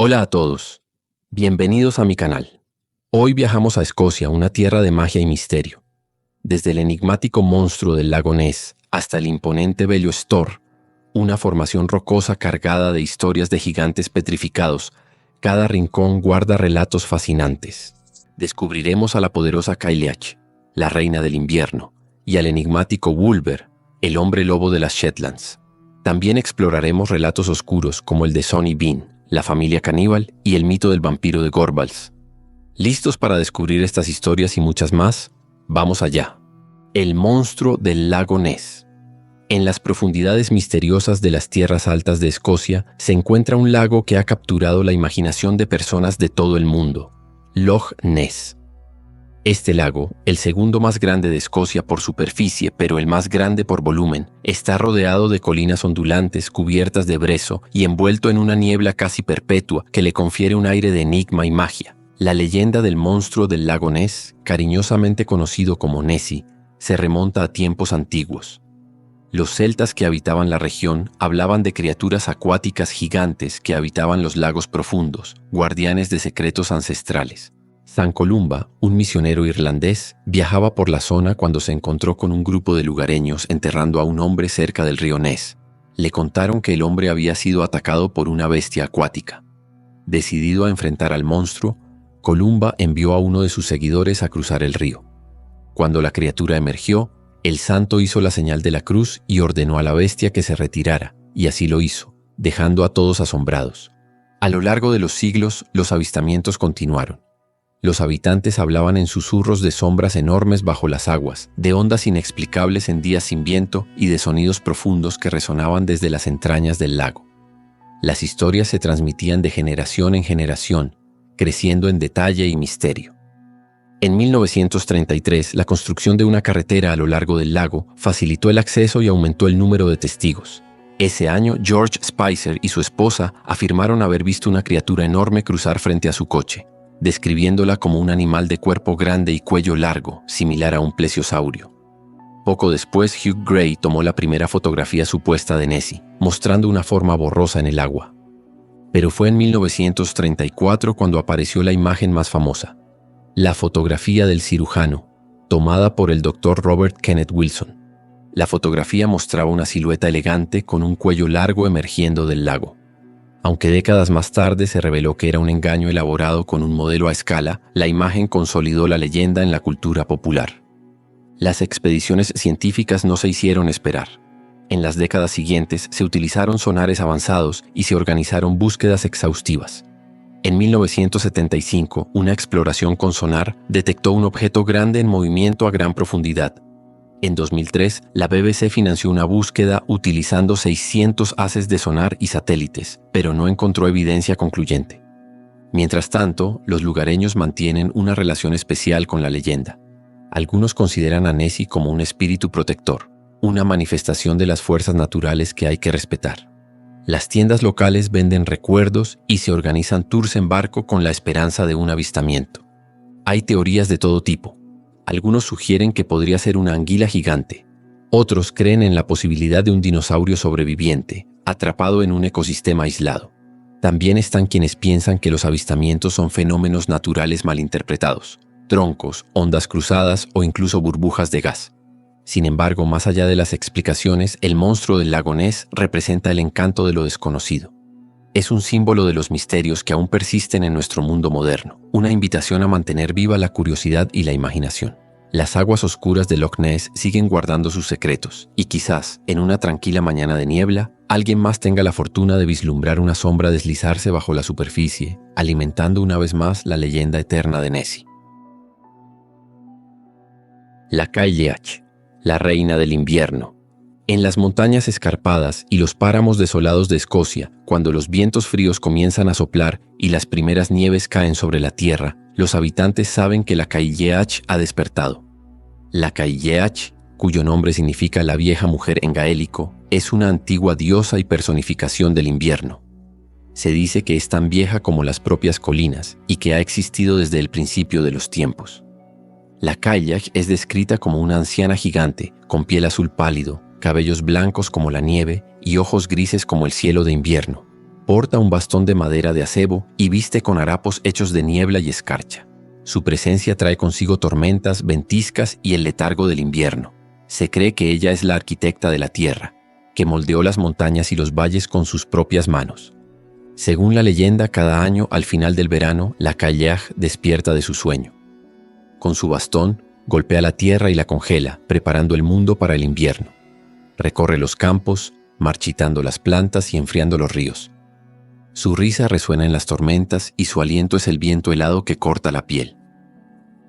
Hola a todos, bienvenidos a mi canal. Hoy viajamos a Escocia, una tierra de magia y misterio. Desde el enigmático monstruo del lago Ness hasta el imponente Bello Stör, una formación rocosa cargada de historias de gigantes petrificados, cada rincón guarda relatos fascinantes. Descubriremos a la poderosa Cailleach, la reina del invierno, y al enigmático Wulver, el hombre lobo de las Shetlands. También exploraremos relatos oscuros como el de Sonny Bean, la familia caníbal y el mito del vampiro de Gorbals. ¿Listos para descubrir estas historias y muchas más? Vamos allá. El monstruo del lago Ness. En las profundidades misteriosas de las tierras altas de Escocia se encuentra un lago que ha capturado la imaginación de personas de todo el mundo, Loch Ness. Este lago, el segundo más grande de Escocia por superficie, pero el más grande por volumen, está rodeado de colinas ondulantes cubiertas de brezo y envuelto en una niebla casi perpetua que le confiere un aire de enigma y magia. La leyenda del monstruo del lago Ness, cariñosamente conocido como Nessie, se remonta a tiempos antiguos. Los celtas que habitaban la región hablaban de criaturas acuáticas gigantes que habitaban los lagos profundos, guardianes de secretos ancestrales. San Columba, un misionero irlandés, viajaba por la zona cuando se encontró con un grupo de lugareños enterrando a un hombre cerca del río Ness. Le contaron que el hombre había sido atacado por una bestia acuática. Decidido a enfrentar al monstruo, Columba envió a uno de sus seguidores a cruzar el río. Cuando la criatura emergió, el santo hizo la señal de la cruz y ordenó a la bestia que se retirara, y así lo hizo, dejando a todos asombrados. A lo largo de los siglos, los avistamientos continuaron. Los habitantes hablaban en susurros de sombras enormes bajo las aguas, de ondas inexplicables en días sin viento y de sonidos profundos que resonaban desde las entrañas del lago. Las historias se transmitían de generación en generación, creciendo en detalle y misterio. En 1933, la construcción de una carretera a lo largo del lago facilitó el acceso y aumentó el número de testigos. Ese año, George Spicer y su esposa afirmaron haber visto una criatura enorme cruzar frente a su coche, describiéndola como un animal de cuerpo grande y cuello largo, similar a un plesiosaurio. Poco después, Hugh Gray tomó la primera fotografía supuesta de Nessie, mostrando una forma borrosa en el agua. Pero fue en 1934 cuando apareció la imagen más famosa, la fotografía del cirujano, tomada por el Dr. Robert Kenneth Wilson. La fotografía mostraba una silueta elegante con un cuello largo emergiendo del lago. Aunque décadas más tarde se reveló que era un engaño elaborado con un modelo a escala, la imagen consolidó la leyenda en la cultura popular. Las expediciones científicas no se hicieron esperar. En las décadas siguientes se utilizaron sonares avanzados y se organizaron búsquedas exhaustivas. En 1975, una exploración con sonar detectó un objeto grande en movimiento a gran profundidad. En 2003, la BBC financió una búsqueda utilizando 600 haces de sonar y satélites, pero no encontró evidencia concluyente. Mientras tanto, los lugareños mantienen una relación especial con la leyenda. Algunos consideran a Nessie como un espíritu protector, una manifestación de las fuerzas naturales que hay que respetar. Las tiendas locales venden recuerdos y se organizan tours en barco con la esperanza de un avistamiento. Hay teorías de todo tipo. Algunos sugieren que podría ser una anguila gigante. Otros creen en la posibilidad de un dinosaurio sobreviviente, atrapado en un ecosistema aislado. También están quienes piensan que los avistamientos son fenómenos naturales malinterpretados, troncos, ondas cruzadas o incluso burbujas de gas. Sin embargo, más allá de las explicaciones, el monstruo del lago Ness representa el encanto de lo desconocido. Es un símbolo de los misterios que aún persisten en nuestro mundo moderno, una invitación a mantener viva la curiosidad y la imaginación. Las aguas oscuras de Loch Ness siguen guardando sus secretos, y quizás, en una tranquila mañana de niebla, alguien más tenga la fortuna de vislumbrar una sombra deslizarse bajo la superficie, alimentando una vez más la leyenda eterna de Nessie. La Cailleach, la reina del invierno. En las montañas escarpadas y los páramos desolados de Escocia, cuando los vientos fríos comienzan a soplar y las primeras nieves caen sobre la tierra, los habitantes saben que la Cailleach ha despertado. La Cailleach, cuyo nombre significa la vieja mujer en gaélico, es una antigua diosa y personificación del invierno. Se dice que es tan vieja como las propias colinas y que ha existido desde el principio de los tiempos. La Cailleach es descrita como una anciana gigante con piel azul pálido, cabellos blancos como la nieve y ojos grises como el cielo de invierno. Porta un bastón de madera de acebo y viste con harapos hechos de niebla y escarcha. Su presencia trae consigo tormentas, ventiscas y el letargo del invierno. Se cree que ella es la arquitecta de la tierra, que moldeó las montañas y los valles con sus propias manos. Según la leyenda, cada año, al final del verano, la Cailleach despierta de su sueño. Con su bastón, golpea la tierra y la congela, preparando el mundo para el invierno. Recorre los campos, marchitando las plantas y enfriando los ríos. Su risa resuena en las tormentas y su aliento es el viento helado que corta la piel.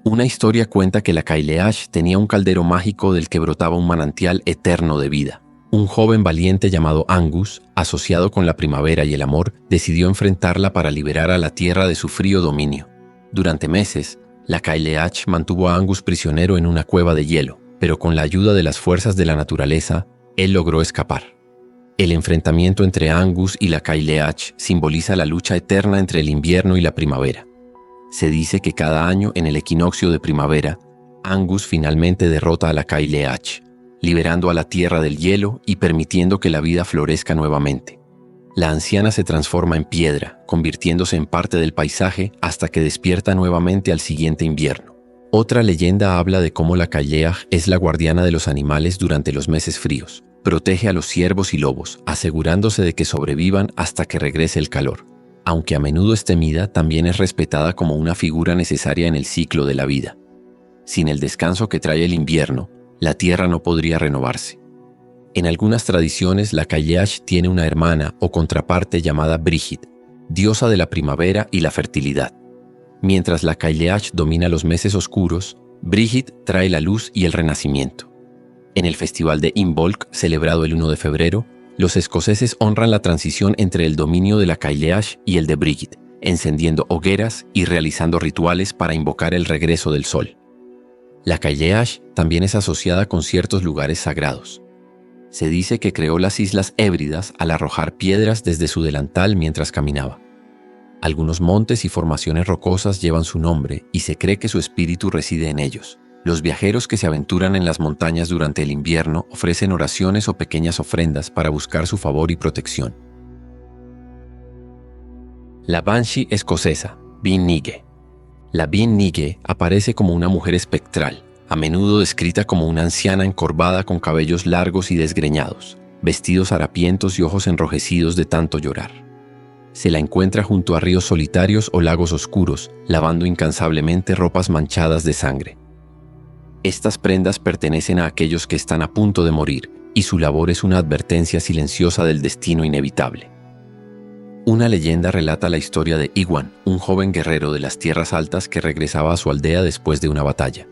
Una historia cuenta que la Cailleach tenía un caldero mágico del que brotaba un manantial eterno de vida. Un joven valiente llamado Angus, asociado con la primavera y el amor, decidió enfrentarla para liberar a la tierra de su frío dominio. Durante meses, la Cailleach mantuvo a Angus prisionero en una cueva de hielo, pero con la ayuda de las fuerzas de la naturaleza, él logró escapar. El enfrentamiento entre Angus y la Cailleach simboliza la lucha eterna entre el invierno y la primavera. Se dice que cada año, en el equinoccio de primavera, Angus finalmente derrota a la Cailleach, liberando a la tierra del hielo y permitiendo que la vida florezca nuevamente. La anciana se transforma en piedra, convirtiéndose en parte del paisaje hasta que despierta nuevamente al siguiente invierno. Otra leyenda habla de cómo la Cailleach es la guardiana de los animales durante los meses fríos. Protege a los ciervos y lobos, asegurándose de que sobrevivan hasta que regrese el calor. Aunque a menudo es temida, también es respetada como una figura necesaria en el ciclo de la vida. Sin el descanso que trae el invierno, la tierra no podría renovarse. En algunas tradiciones, la Cailleach tiene una hermana o contraparte llamada Brigid, diosa de la primavera y la fertilidad. Mientras la Cailleach domina los meses oscuros, Brigid trae la luz y el renacimiento. En el festival de Imbolc, celebrado el 1 de febrero, los escoceses honran la transición entre el dominio de la Cailleach y el de Brigid, encendiendo hogueras y realizando rituales para invocar el regreso del sol. La Cailleach también es asociada con ciertos lugares sagrados. Se dice que creó las Islas Hébridas al arrojar piedras desde su delantal mientras caminaba. Algunos montes y formaciones rocosas llevan su nombre y se cree que su espíritu reside en ellos. Los viajeros que se aventuran en las montañas durante el invierno ofrecen oraciones o pequeñas ofrendas para buscar su favor y protección. La Banshee escocesa, Bean Nighe. La Bean Nighe aparece como una mujer espectral, a menudo descrita como una anciana encorvada con cabellos largos y desgreñados, vestidos harapientos y ojos enrojecidos de tanto llorar. Se la encuentra junto a ríos solitarios o lagos oscuros, lavando incansablemente ropas manchadas de sangre. Estas prendas pertenecen a aquellos que están a punto de morir, y su labor es una advertencia silenciosa del destino inevitable. Una leyenda relata la historia de Iwan, un joven guerrero de las tierras altas que regresaba a su aldea después de una batalla.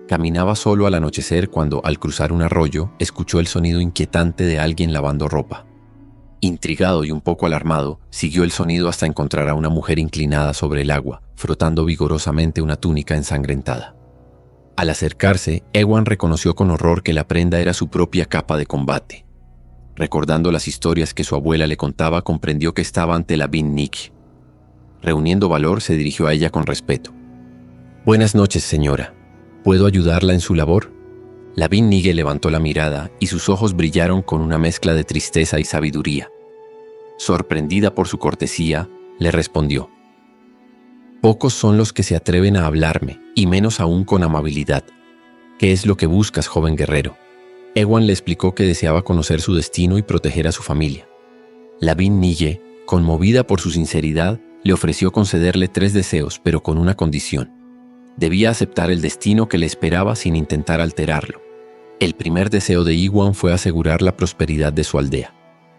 Caminaba solo al anochecer cuando, al cruzar un arroyo, escuchó el sonido inquietante de alguien lavando ropa. Intrigado y un poco alarmado, siguió el sonido hasta encontrar a una mujer inclinada sobre el agua, frotando vigorosamente una túnica ensangrentada. Al acercarse, Ewan reconoció con horror que la prenda era su propia capa de combate. Recordando las historias que su abuela le contaba, comprendió que estaba ante la Bean Nighe. Reuniendo valor, se dirigió a ella con respeto. «Buenas noches, señora. ¿Puedo ayudarla en su labor?» La Bean Nighe levantó la mirada y sus ojos brillaron con una mezcla de tristeza y sabiduría. Sorprendida por su cortesía, le respondió: «Pocos son los que se atreven a hablarme, y menos aún con amabilidad. ¿Qué es lo que buscas, joven guerrero?» Ewan le explicó que deseaba conocer su destino y proteger a su familia. La Bean Nighe, conmovida por su sinceridad, le ofreció concederle 3 deseos, pero con una condición. Debía aceptar el destino que le esperaba sin intentar alterarlo. El primer deseo de Iwan fue asegurar la prosperidad de su aldea.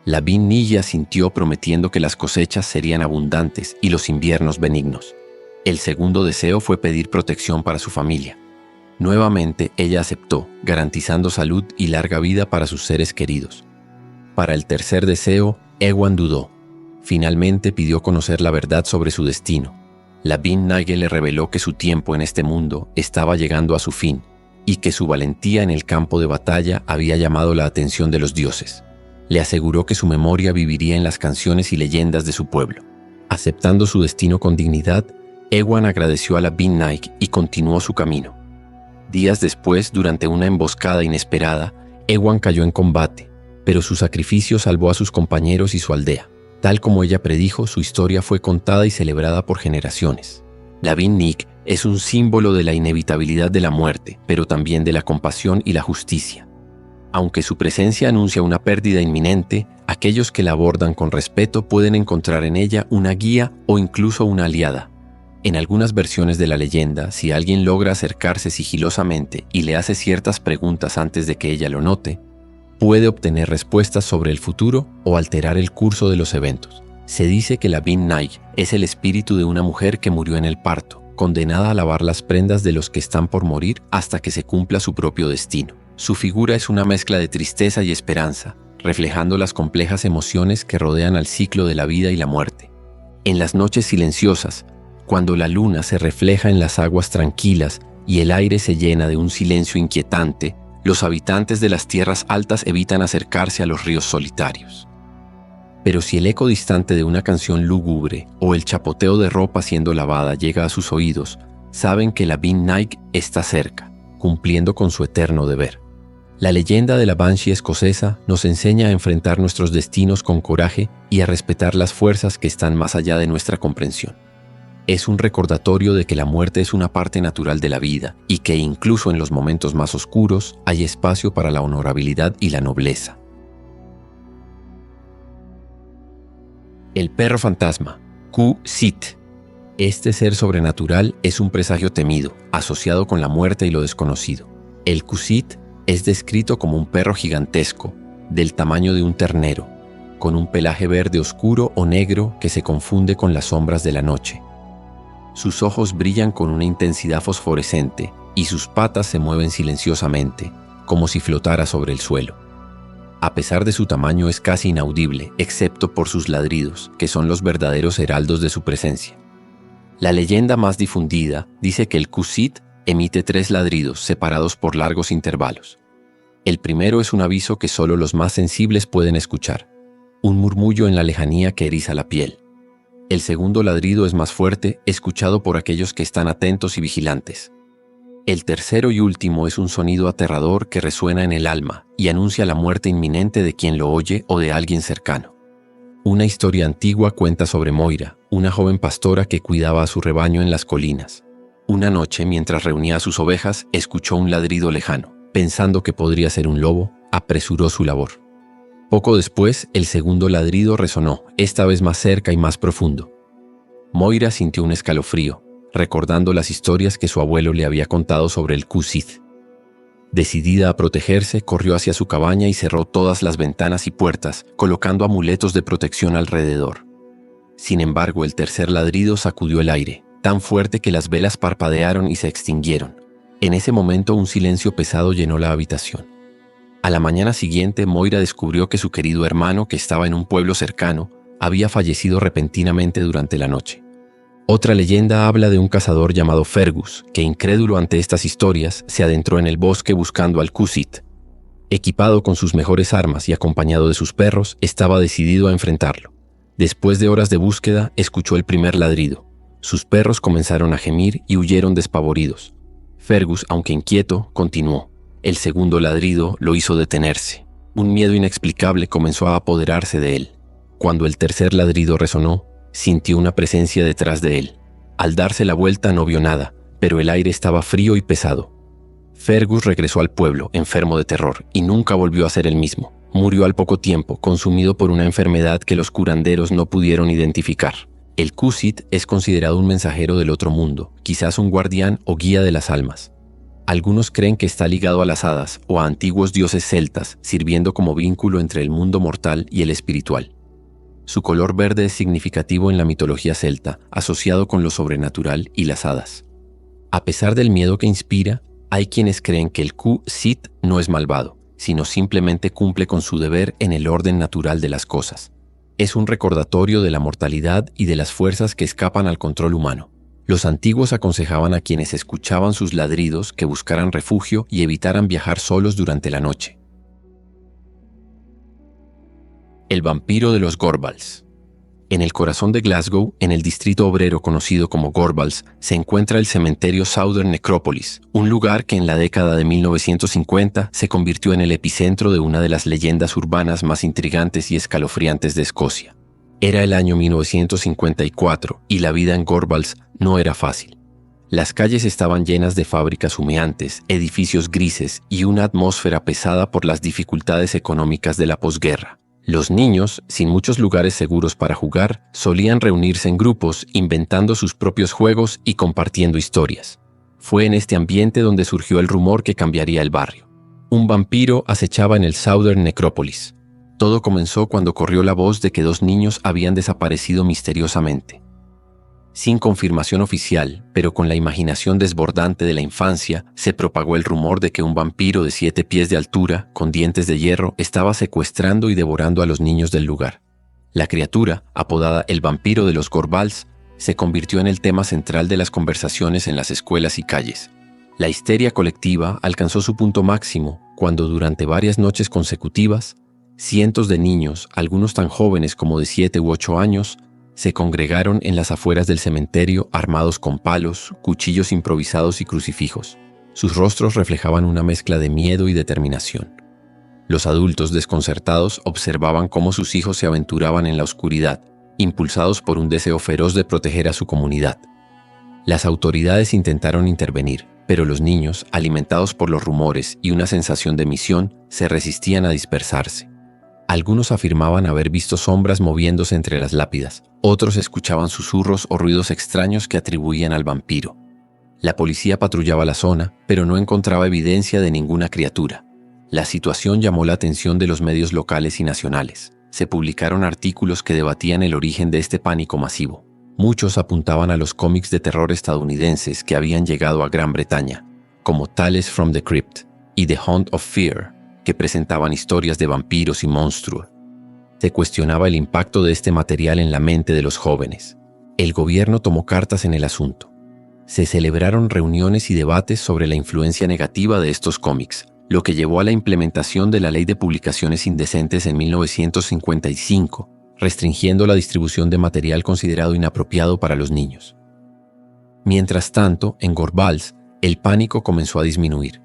La Bean Nighe asintió, prometiendo que las cosechas serían abundantes y los inviernos benignos. El segundo deseo fue pedir protección para su familia. Nuevamente ella aceptó, garantizando salud y larga vida para sus seres queridos. Para el tercer deseo, Ewan dudó. Finalmente pidió conocer la verdad sobre su destino. La Bean Nighe le reveló que su tiempo en este mundo estaba llegando a su fin y que su valentía en el campo de batalla había llamado la atención de los dioses. Le aseguró que su memoria viviría en las canciones y leyendas de su pueblo. Aceptando su destino con dignidad, Ewan agradeció a la Bean Nighe y continuó su camino. Días después, durante una emboscada inesperada, Ewan cayó en combate, pero su sacrificio salvó a sus compañeros y su aldea. Tal como ella predijo, su historia fue contada y celebrada por generaciones. La Bin Nig es un símbolo de la inevitabilidad de la muerte, pero también de la compasión y la justicia. Aunque su presencia anuncia una pérdida inminente, aquellos que la abordan con respeto pueden encontrar en ella una guía o incluso una aliada. En algunas versiones de la leyenda, si alguien logra acercarse sigilosamente y le hace ciertas preguntas antes de que ella lo note, puede obtener respuestas sobre el futuro o alterar el curso de los eventos. Se dice que la Bin Nig es el espíritu de una mujer que murió en el parto, condenada a lavar las prendas de los que están por morir hasta que se cumpla su propio destino. Su figura es una mezcla de tristeza y esperanza, reflejando las complejas emociones que rodean al ciclo de la vida y la muerte. En las noches silenciosas, cuando la luna se refleja en las aguas tranquilas y el aire se llena de un silencio inquietante, los habitantes de las tierras altas evitan acercarse a los ríos solitarios. Pero si el eco distante de una canción lúgubre o el chapoteo de ropa siendo lavada llega a sus oídos, saben que la Bin Nig está cerca, cumpliendo con su eterno deber. La leyenda de la Banshee escocesa nos enseña a enfrentar nuestros destinos con coraje y a respetar las fuerzas que están más allá de nuestra comprensión. Es un recordatorio de que la muerte es una parte natural de la vida y que incluso en los momentos más oscuros hay espacio para la honorabilidad y la nobleza. El perro fantasma, Qu-Sit. Este ser sobrenatural es un presagio temido, asociado con la muerte y lo desconocido. El Qu-Sit es descrito como un perro gigantesco, del tamaño de un ternero, con un pelaje verde oscuro o negro que se confunde con las sombras de la noche. Sus ojos brillan con una intensidad fosforescente y sus patas se mueven silenciosamente, como si flotara sobre el suelo. A pesar de su tamaño es casi inaudible, excepto por sus ladridos, que son los verdaderos heraldos de su presencia. La leyenda más difundida dice que el Qu-Sit emite 3 ladridos separados por largos intervalos. El primero es un aviso que solo los más sensibles pueden escuchar, un murmullo en la lejanía que eriza la piel. El segundo ladrido es más fuerte, escuchado por aquellos que están atentos y vigilantes. El tercero y último es un sonido aterrador que resuena en el alma y anuncia la muerte inminente de quien lo oye o de alguien cercano. Una historia antigua cuenta sobre Moira, una joven pastora que cuidaba a su rebaño en las colinas. Una noche, mientras reunía a sus ovejas, escuchó un ladrido lejano. Pensando que podría ser un lobo, apresuró su labor. Poco después, el segundo ladrido resonó, esta vez más cerca y más profundo. Moira sintió un escalofrío, recordando las historias que su abuelo le había contado sobre el Qu-Sit. Decidida a protegerse, corrió hacia su cabaña y cerró todas las ventanas y puertas, colocando amuletos de protección alrededor. Sin embargo, el tercer ladrido sacudió el aire, tan fuerte que las velas parpadearon y se extinguieron. En ese momento, un silencio pesado llenó la habitación. A la mañana siguiente, Moira descubrió que su querido hermano, que estaba en un pueblo cercano, había fallecido repentinamente durante la noche. Otra leyenda habla de un cazador llamado Fergus, que incrédulo ante estas historias, se adentró en el bosque buscando al Qu-Sit. Equipado con sus mejores armas y acompañado de sus perros, estaba decidido a enfrentarlo. Después de horas de búsqueda, escuchó el primer ladrido. Sus perros comenzaron a gemir y huyeron despavoridos. Fergus, aunque inquieto, continuó. El segundo ladrido lo hizo detenerse. Un miedo inexplicable comenzó a apoderarse de él. Cuando el tercer ladrido resonó, sintió una presencia detrás de él. Al darse la vuelta no vio nada, pero el aire estaba frío y pesado. Fergus regresó al pueblo, enfermo de terror, y nunca volvió a ser el mismo. Murió al poco tiempo, consumido por una enfermedad que los curanderos no pudieron identificar. El Qu-Sit es considerado un mensajero del otro mundo, quizás un guardián o guía de las almas. Algunos creen que está ligado a las hadas o a antiguos dioses celtas, sirviendo como vínculo entre el mundo mortal y el espiritual. Su color verde es significativo en la mitología celta, asociado con lo sobrenatural y las hadas. A pesar del miedo que inspira, hay quienes creen que el Qu-Sit no es malvado, sino simplemente cumple con su deber en el orden natural de las cosas. Es un recordatorio de la mortalidad y de las fuerzas que escapan al control humano. Los antiguos aconsejaban a quienes escuchaban sus ladridos que buscaran refugio y evitaran viajar solos durante la noche. El vampiro de los Gorbals. En el corazón de Glasgow, en el distrito obrero conocido como Gorbals, se encuentra el cementerio Southern Necropolis, un lugar que en la década de 1950 se convirtió en el epicentro de una de las leyendas urbanas más intrigantes y escalofriantes de Escocia. Era el año 1954 y la vida en Gorbals no era fácil. Las calles estaban llenas de fábricas humeantes, edificios grises y una atmósfera pesada por las dificultades económicas de la posguerra. Los niños, sin muchos lugares seguros para jugar, solían reunirse en grupos, inventando sus propios juegos y compartiendo historias. Fue en este ambiente donde surgió el rumor que cambiaría el barrio. Un vampiro acechaba en el Southern Necropolis. Todo comenzó cuando corrió la voz de que 2 niños habían desaparecido misteriosamente. Sin confirmación oficial, pero con la imaginación desbordante de la infancia, se propagó el rumor de que un vampiro de 7 pies de altura, con dientes de hierro, estaba secuestrando y devorando a los niños del lugar. La criatura, apodada el vampiro de los Gorbals, se convirtió en el tema central de las conversaciones en las escuelas y calles. La histeria colectiva alcanzó su punto máximo cuando durante varias noches consecutivas, cientos de niños, algunos tan jóvenes como de 7 u 8 años, se congregaron en las afueras del cementerio armados con palos, cuchillos improvisados y crucifijos. Sus rostros reflejaban una mezcla de miedo y determinación. Los adultos desconcertados observaban cómo sus hijos se aventuraban en la oscuridad, impulsados por un deseo feroz de proteger a su comunidad. Las autoridades intentaron intervenir, pero los niños, alimentados por los rumores y una sensación de misión, se resistían a dispersarse. Algunos afirmaban haber visto sombras moviéndose entre las lápidas, otros escuchaban susurros o ruidos extraños que atribuían al vampiro. La policía patrullaba la zona, pero no encontraba evidencia de ninguna criatura. La situación llamó la atención de los medios locales y nacionales. Se publicaron artículos que debatían el origen de este pánico masivo. Muchos apuntaban a los cómics de terror estadounidenses que habían llegado a Gran Bretaña, como Tales from the Crypt y The Haunt of Fear, que presentaban historias de vampiros y monstruos. Se cuestionaba el impacto de este material en la mente de los jóvenes. El gobierno tomó cartas en el asunto. Se celebraron reuniones y debates sobre la influencia negativa de estos cómics, lo que llevó a la implementación de la Ley de Publicaciones Indecentes en 1955, restringiendo la distribución de material considerado inapropiado para los niños. Mientras tanto, en Gorbals, el pánico comenzó a disminuir.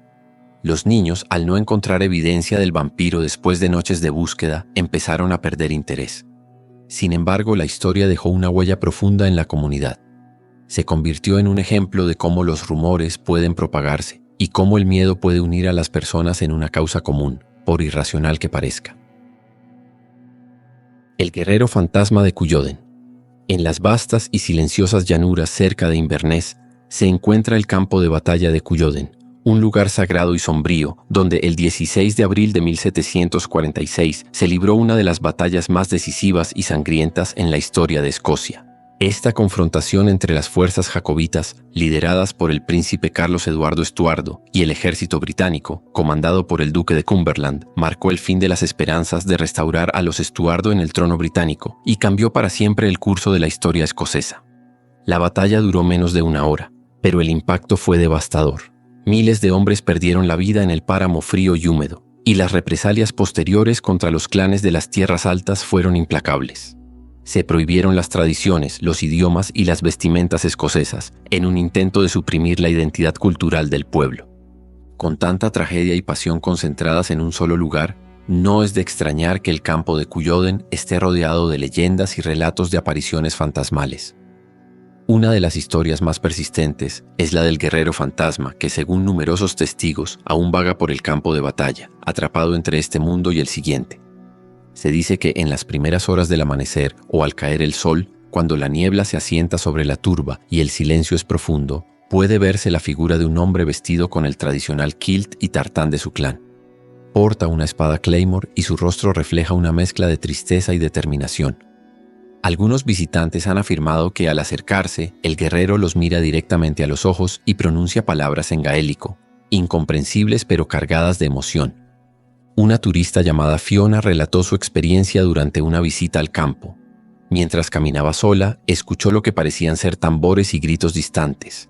Los niños, al no encontrar evidencia del vampiro después de noches de búsqueda, empezaron a perder interés. Sin embargo, la historia dejó una huella profunda en la comunidad. Se convirtió en un ejemplo de cómo los rumores pueden propagarse y cómo el miedo puede unir a las personas en una causa común, por irracional que parezca. El guerrero fantasma de Culloden. En las vastas y silenciosas llanuras cerca de Inverness se encuentra el campo de batalla de Culloden, un lugar sagrado y sombrío, donde el 16 de abril de 1746 se libró una de las batallas más decisivas y sangrientas en la historia de Escocia. Esta confrontación entre las fuerzas jacobitas, lideradas por el príncipe Carlos Eduardo Estuardo, y el ejército británico, comandado por el duque de Cumberland, marcó el fin de las esperanzas de restaurar a los Estuardo en el trono británico y cambió para siempre el curso de la historia escocesa. La batalla duró menos de 1 hora, pero el impacto fue devastador. Miles de hombres perdieron la vida en el páramo frío y húmedo, y las represalias posteriores contra los clanes de las tierras altas fueron implacables. Se prohibieron las tradiciones, los idiomas y las vestimentas escocesas, en un intento de suprimir la identidad cultural del pueblo. Con tanta tragedia y pasión concentradas en un solo lugar, no es de extrañar que el campo de Culloden esté rodeado de leyendas y relatos de apariciones fantasmales. Una de las historias más persistentes es la del guerrero fantasma que, según numerosos testigos, aún vaga por el campo de batalla, atrapado entre este mundo y el siguiente. Se dice que en las primeras horas del amanecer o al caer el sol, cuando la niebla se asienta sobre la turba y el silencio es profundo, puede verse la figura de un hombre vestido con el tradicional kilt y tartán de su clan. Porta una espada Claymore y su rostro refleja una mezcla de tristeza y determinación. Algunos visitantes han afirmado que al acercarse, el guerrero los mira directamente a los ojos y pronuncia palabras en gaélico, incomprensibles pero cargadas de emoción. Una turista llamada Fiona relató su experiencia durante una visita al campo. Mientras caminaba sola, escuchó lo que parecían ser tambores y gritos distantes.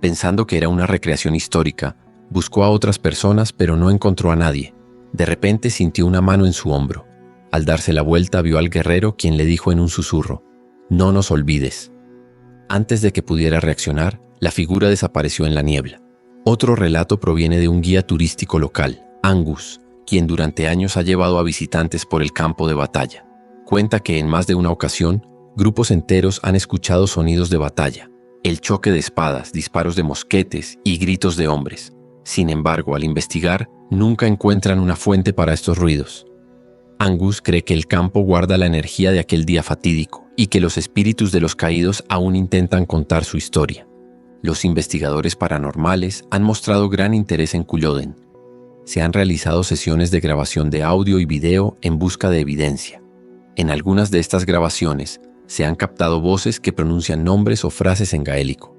Pensando que era una recreación histórica, buscó a otras personas pero no encontró a nadie. De repente sintió una mano en su hombro. Al darse la vuelta vio al guerrero, quien le dijo en un susurro: «No nos olvides». Antes de que pudiera reaccionar, la figura desapareció en la niebla. Otro relato proviene de un guía turístico local, Angus, quien durante años ha llevado a visitantes por el campo de batalla. Cuenta que en más de una ocasión, grupos enteros han escuchado sonidos de batalla, el choque de espadas, disparos de mosquetes y gritos de hombres. Sin embargo, al investigar, nunca encuentran una fuente para estos ruidos. Angus cree que el campo guarda la energía de aquel día fatídico y que los espíritus de los caídos aún intentan contar su historia. Los investigadores paranormales han mostrado gran interés en Culloden. Se han realizado sesiones de grabación de audio y video en busca de evidencia. En algunas de estas grabaciones se han captado voces que pronuncian nombres o frases en gaélico.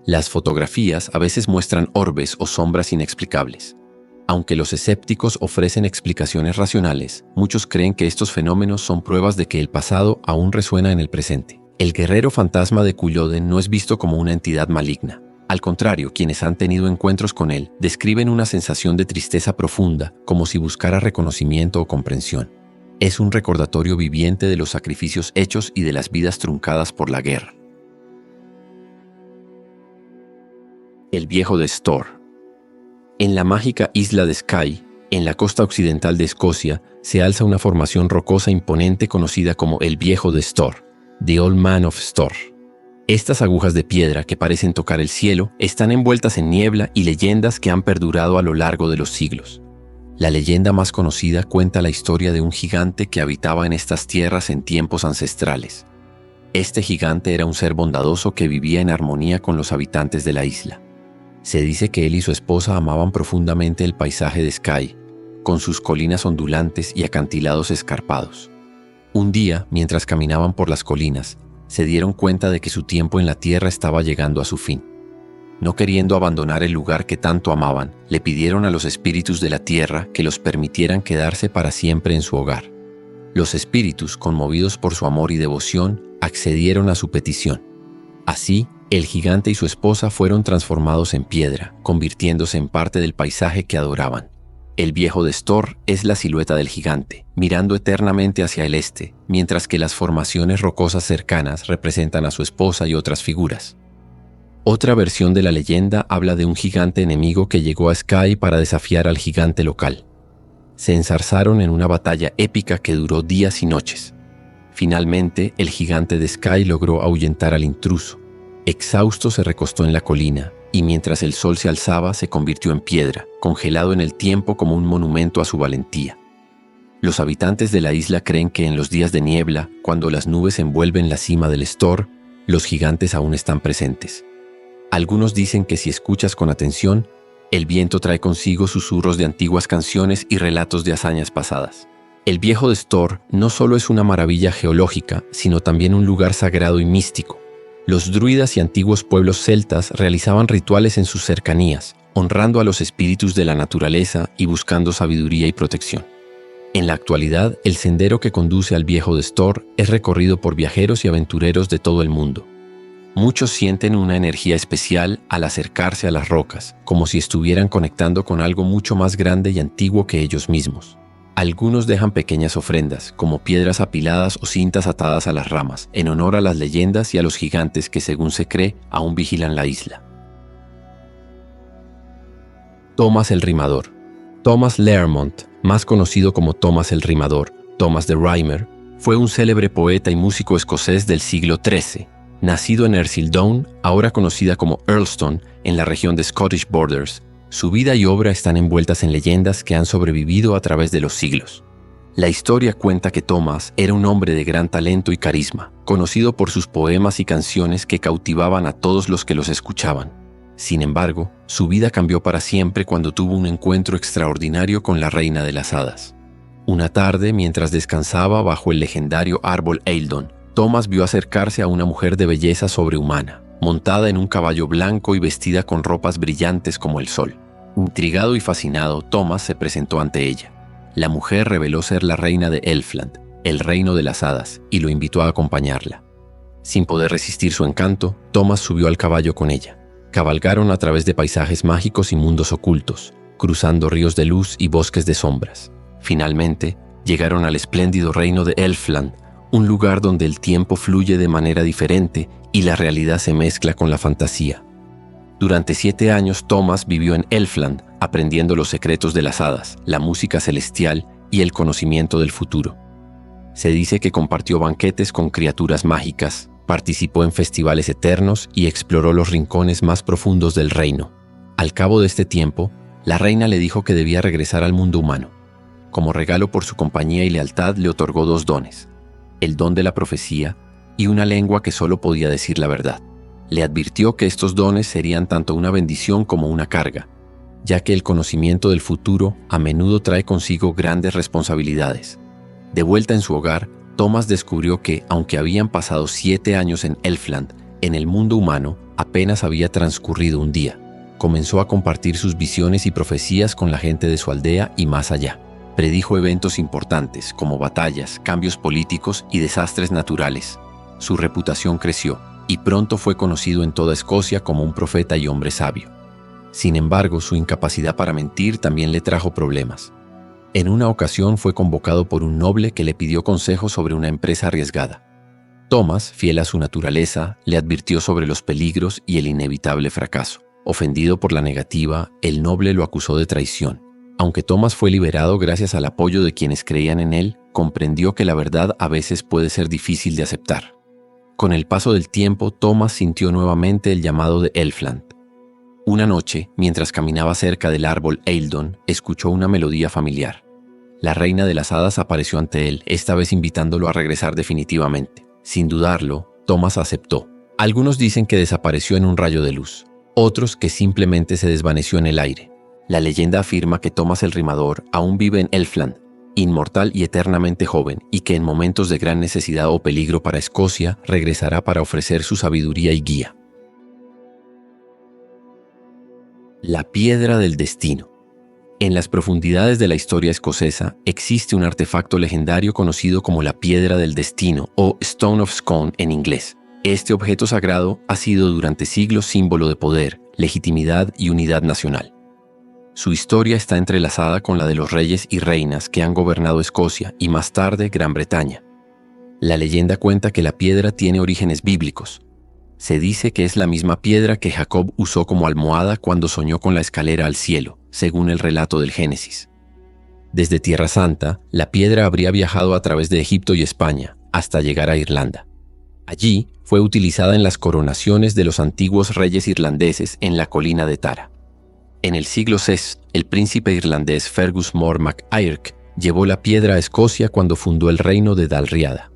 Las fotografías a veces muestran orbes o sombras inexplicables. Aunque los escépticos ofrecen explicaciones racionales, muchos creen que estos fenómenos son pruebas de que el pasado aún resuena en el presente. El guerrero fantasma de Culloden no es visto como una entidad maligna. Al contrario, quienes han tenido encuentros con él describen una sensación de tristeza profunda, como si buscara reconocimiento o comprensión. Es un recordatorio viviente de los sacrificios hechos y de las vidas truncadas por la guerra. El viejo de Storr. En la mágica isla de Skye, en la costa occidental de Escocia, se alza una formación rocosa imponente conocida como el viejo de Storr, The Old Man of Storr. Estas agujas de piedra que parecen tocar el cielo están envueltas en niebla y leyendas que han perdurado a lo largo de los siglos. La leyenda más conocida cuenta la historia de un gigante que habitaba en estas tierras en tiempos ancestrales. Este gigante era un ser bondadoso que vivía en armonía con los habitantes de la isla. Se dice que él y su esposa amaban profundamente el paisaje de Skye, con sus colinas ondulantes y acantilados escarpados. Un día, mientras caminaban por las colinas, se dieron cuenta de que su tiempo en la tierra estaba llegando a su fin. No queriendo abandonar el lugar que tanto amaban, le pidieron a los espíritus de la tierra que los permitieran quedarse para siempre en su hogar. Los espíritus, conmovidos por su amor y devoción, accedieron a su petición. Así, el gigante y su esposa fueron transformados en piedra, convirtiéndose en parte del paisaje que adoraban. El viejo de Storr es la silueta del gigante, mirando eternamente hacia el este, mientras que las formaciones rocosas cercanas representan a su esposa y otras figuras. Otra versión de la leyenda habla de un gigante enemigo que llegó a Skye para desafiar al gigante local. Se enzarzaron en una batalla épica que duró días y noches. Finalmente, el gigante de Skye logró ahuyentar al intruso. Exhausto se recostó en la colina, y mientras el sol se alzaba se convirtió en piedra, congelado en el tiempo como un monumento a su valentía. Los habitantes de la isla creen que en los días de niebla, cuando las nubes envuelven la cima del Storr, los gigantes aún están presentes. Algunos dicen que si escuchas con atención, el viento trae consigo susurros de antiguas canciones y relatos de hazañas pasadas. El viejo de Storr no solo es una maravilla geológica, sino también un lugar sagrado y místico. Los druidas y antiguos pueblos celtas realizaban rituales en sus cercanías, honrando a los espíritus de la naturaleza y buscando sabiduría y protección. En la actualidad, el sendero que conduce al viejo de Storr es recorrido por viajeros y aventureros de todo el mundo. Muchos sienten una energía especial al acercarse a las rocas, como si estuvieran conectando con algo mucho más grande y antiguo que ellos mismos. Algunos dejan pequeñas ofrendas, como piedras apiladas o cintas atadas a las ramas, en honor a las leyendas y a los gigantes que, según se cree, aún vigilan la isla. Thomas el Rimador. Thomas Learmont, más conocido como Thomas el Rimador, Thomas the Rhymer, fue un célebre poeta y músico escocés del siglo XIII. Nacido en Ercildown, ahora conocida como Earlston, en la región de Scottish Borders, su vida y obra están envueltas en leyendas que han sobrevivido a través de los siglos. La historia cuenta que Thomas era un hombre de gran talento y carisma, conocido por sus poemas y canciones que cautivaban a todos los que los escuchaban. Sin embargo, su vida cambió para siempre cuando tuvo un encuentro extraordinario con la reina de las hadas. Una tarde, mientras descansaba bajo el legendario árbol Eildon, Thomas vio acercarse a una mujer de belleza sobrehumana, montada en un caballo blanco y vestida con ropas brillantes como el sol. Intrigado y fascinado, Thomas se presentó ante ella. La mujer reveló ser la reina de Elfland, el reino de las hadas, y lo invitó a acompañarla. Sin poder resistir su encanto, Thomas subió al caballo con ella. Cabalgaron a través de paisajes mágicos y mundos ocultos, cruzando ríos de luz y bosques de sombras. Finalmente, llegaron al espléndido reino de Elfland, un lugar donde el tiempo fluye de manera diferente y la realidad se mezcla con la fantasía. Durante 7 años, Thomas vivió en Elfland, aprendiendo los secretos de las hadas, la música celestial y el conocimiento del futuro. Se dice que compartió banquetes con criaturas mágicas, participó en festivales eternos y exploró los rincones más profundos del reino. Al cabo de este tiempo, la reina le dijo que debía regresar al mundo humano. Como regalo por su compañía y lealtad le otorgó 2 dones, el don de la profecía y una lengua que solo podía decir la verdad. Le advirtió que estos dones serían tanto una bendición como una carga, ya que el conocimiento del futuro a menudo trae consigo grandes responsabilidades. De vuelta en su hogar, Thomas descubrió que, aunque habían pasado 7 años en Elfland, en el mundo humano apenas había transcurrido un día. Comenzó a compartir sus visiones y profecías con la gente de su aldea y más allá. Predijo eventos importantes como batallas, cambios políticos y desastres naturales. Su reputación creció y pronto fue conocido en toda Escocia como un profeta y hombre sabio. Sin embargo, su incapacidad para mentir también le trajo problemas. En una ocasión fue convocado por un noble que le pidió consejo sobre una empresa arriesgada. Thomas, fiel a su naturaleza, le advirtió sobre los peligros y el inevitable fracaso. Ofendido por la negativa, el noble lo acusó de traición. Aunque Thomas fue liberado gracias al apoyo de quienes creían en él, comprendió que la verdad a veces puede ser difícil de aceptar. Con el paso del tiempo, Thomas sintió nuevamente el llamado de Elfland. Una noche, mientras caminaba cerca del árbol Eildon, escuchó una melodía familiar. La reina de las hadas apareció ante él, esta vez invitándolo a regresar definitivamente. Sin dudarlo, Thomas aceptó. Algunos dicen que desapareció en un rayo de luz, otros que simplemente se desvaneció en el aire. La leyenda afirma que Thomas el Rimador aún vive en Elfland, inmortal y eternamente joven, y que en momentos de gran necesidad o peligro para Escocia regresará para ofrecer su sabiduría y guía. La piedra del destino. En las profundidades de la historia escocesa existe un artefacto legendario conocido como la piedra del destino o Stone of Scone en inglés. Este objeto sagrado ha sido durante siglos símbolo de poder, legitimidad y unidad nacional. Su historia está entrelazada con la de los reyes y reinas que han gobernado Escocia y más tarde Gran Bretaña. La leyenda cuenta que la piedra tiene orígenes bíblicos. Se dice que es la misma piedra que Jacob usó como almohada cuando soñó con la escalera al cielo, según el relato del Génesis. Desde Tierra Santa, la piedra habría viajado a través de Egipto y España, hasta llegar a Irlanda. Allí fue utilizada en las coronaciones de los antiguos reyes irlandeses en la colina de Tara. En el siglo VI, el príncipe irlandés Fergus Mór Mac Airc llevó la piedra a Escocia cuando fundó el reino de Dalriada.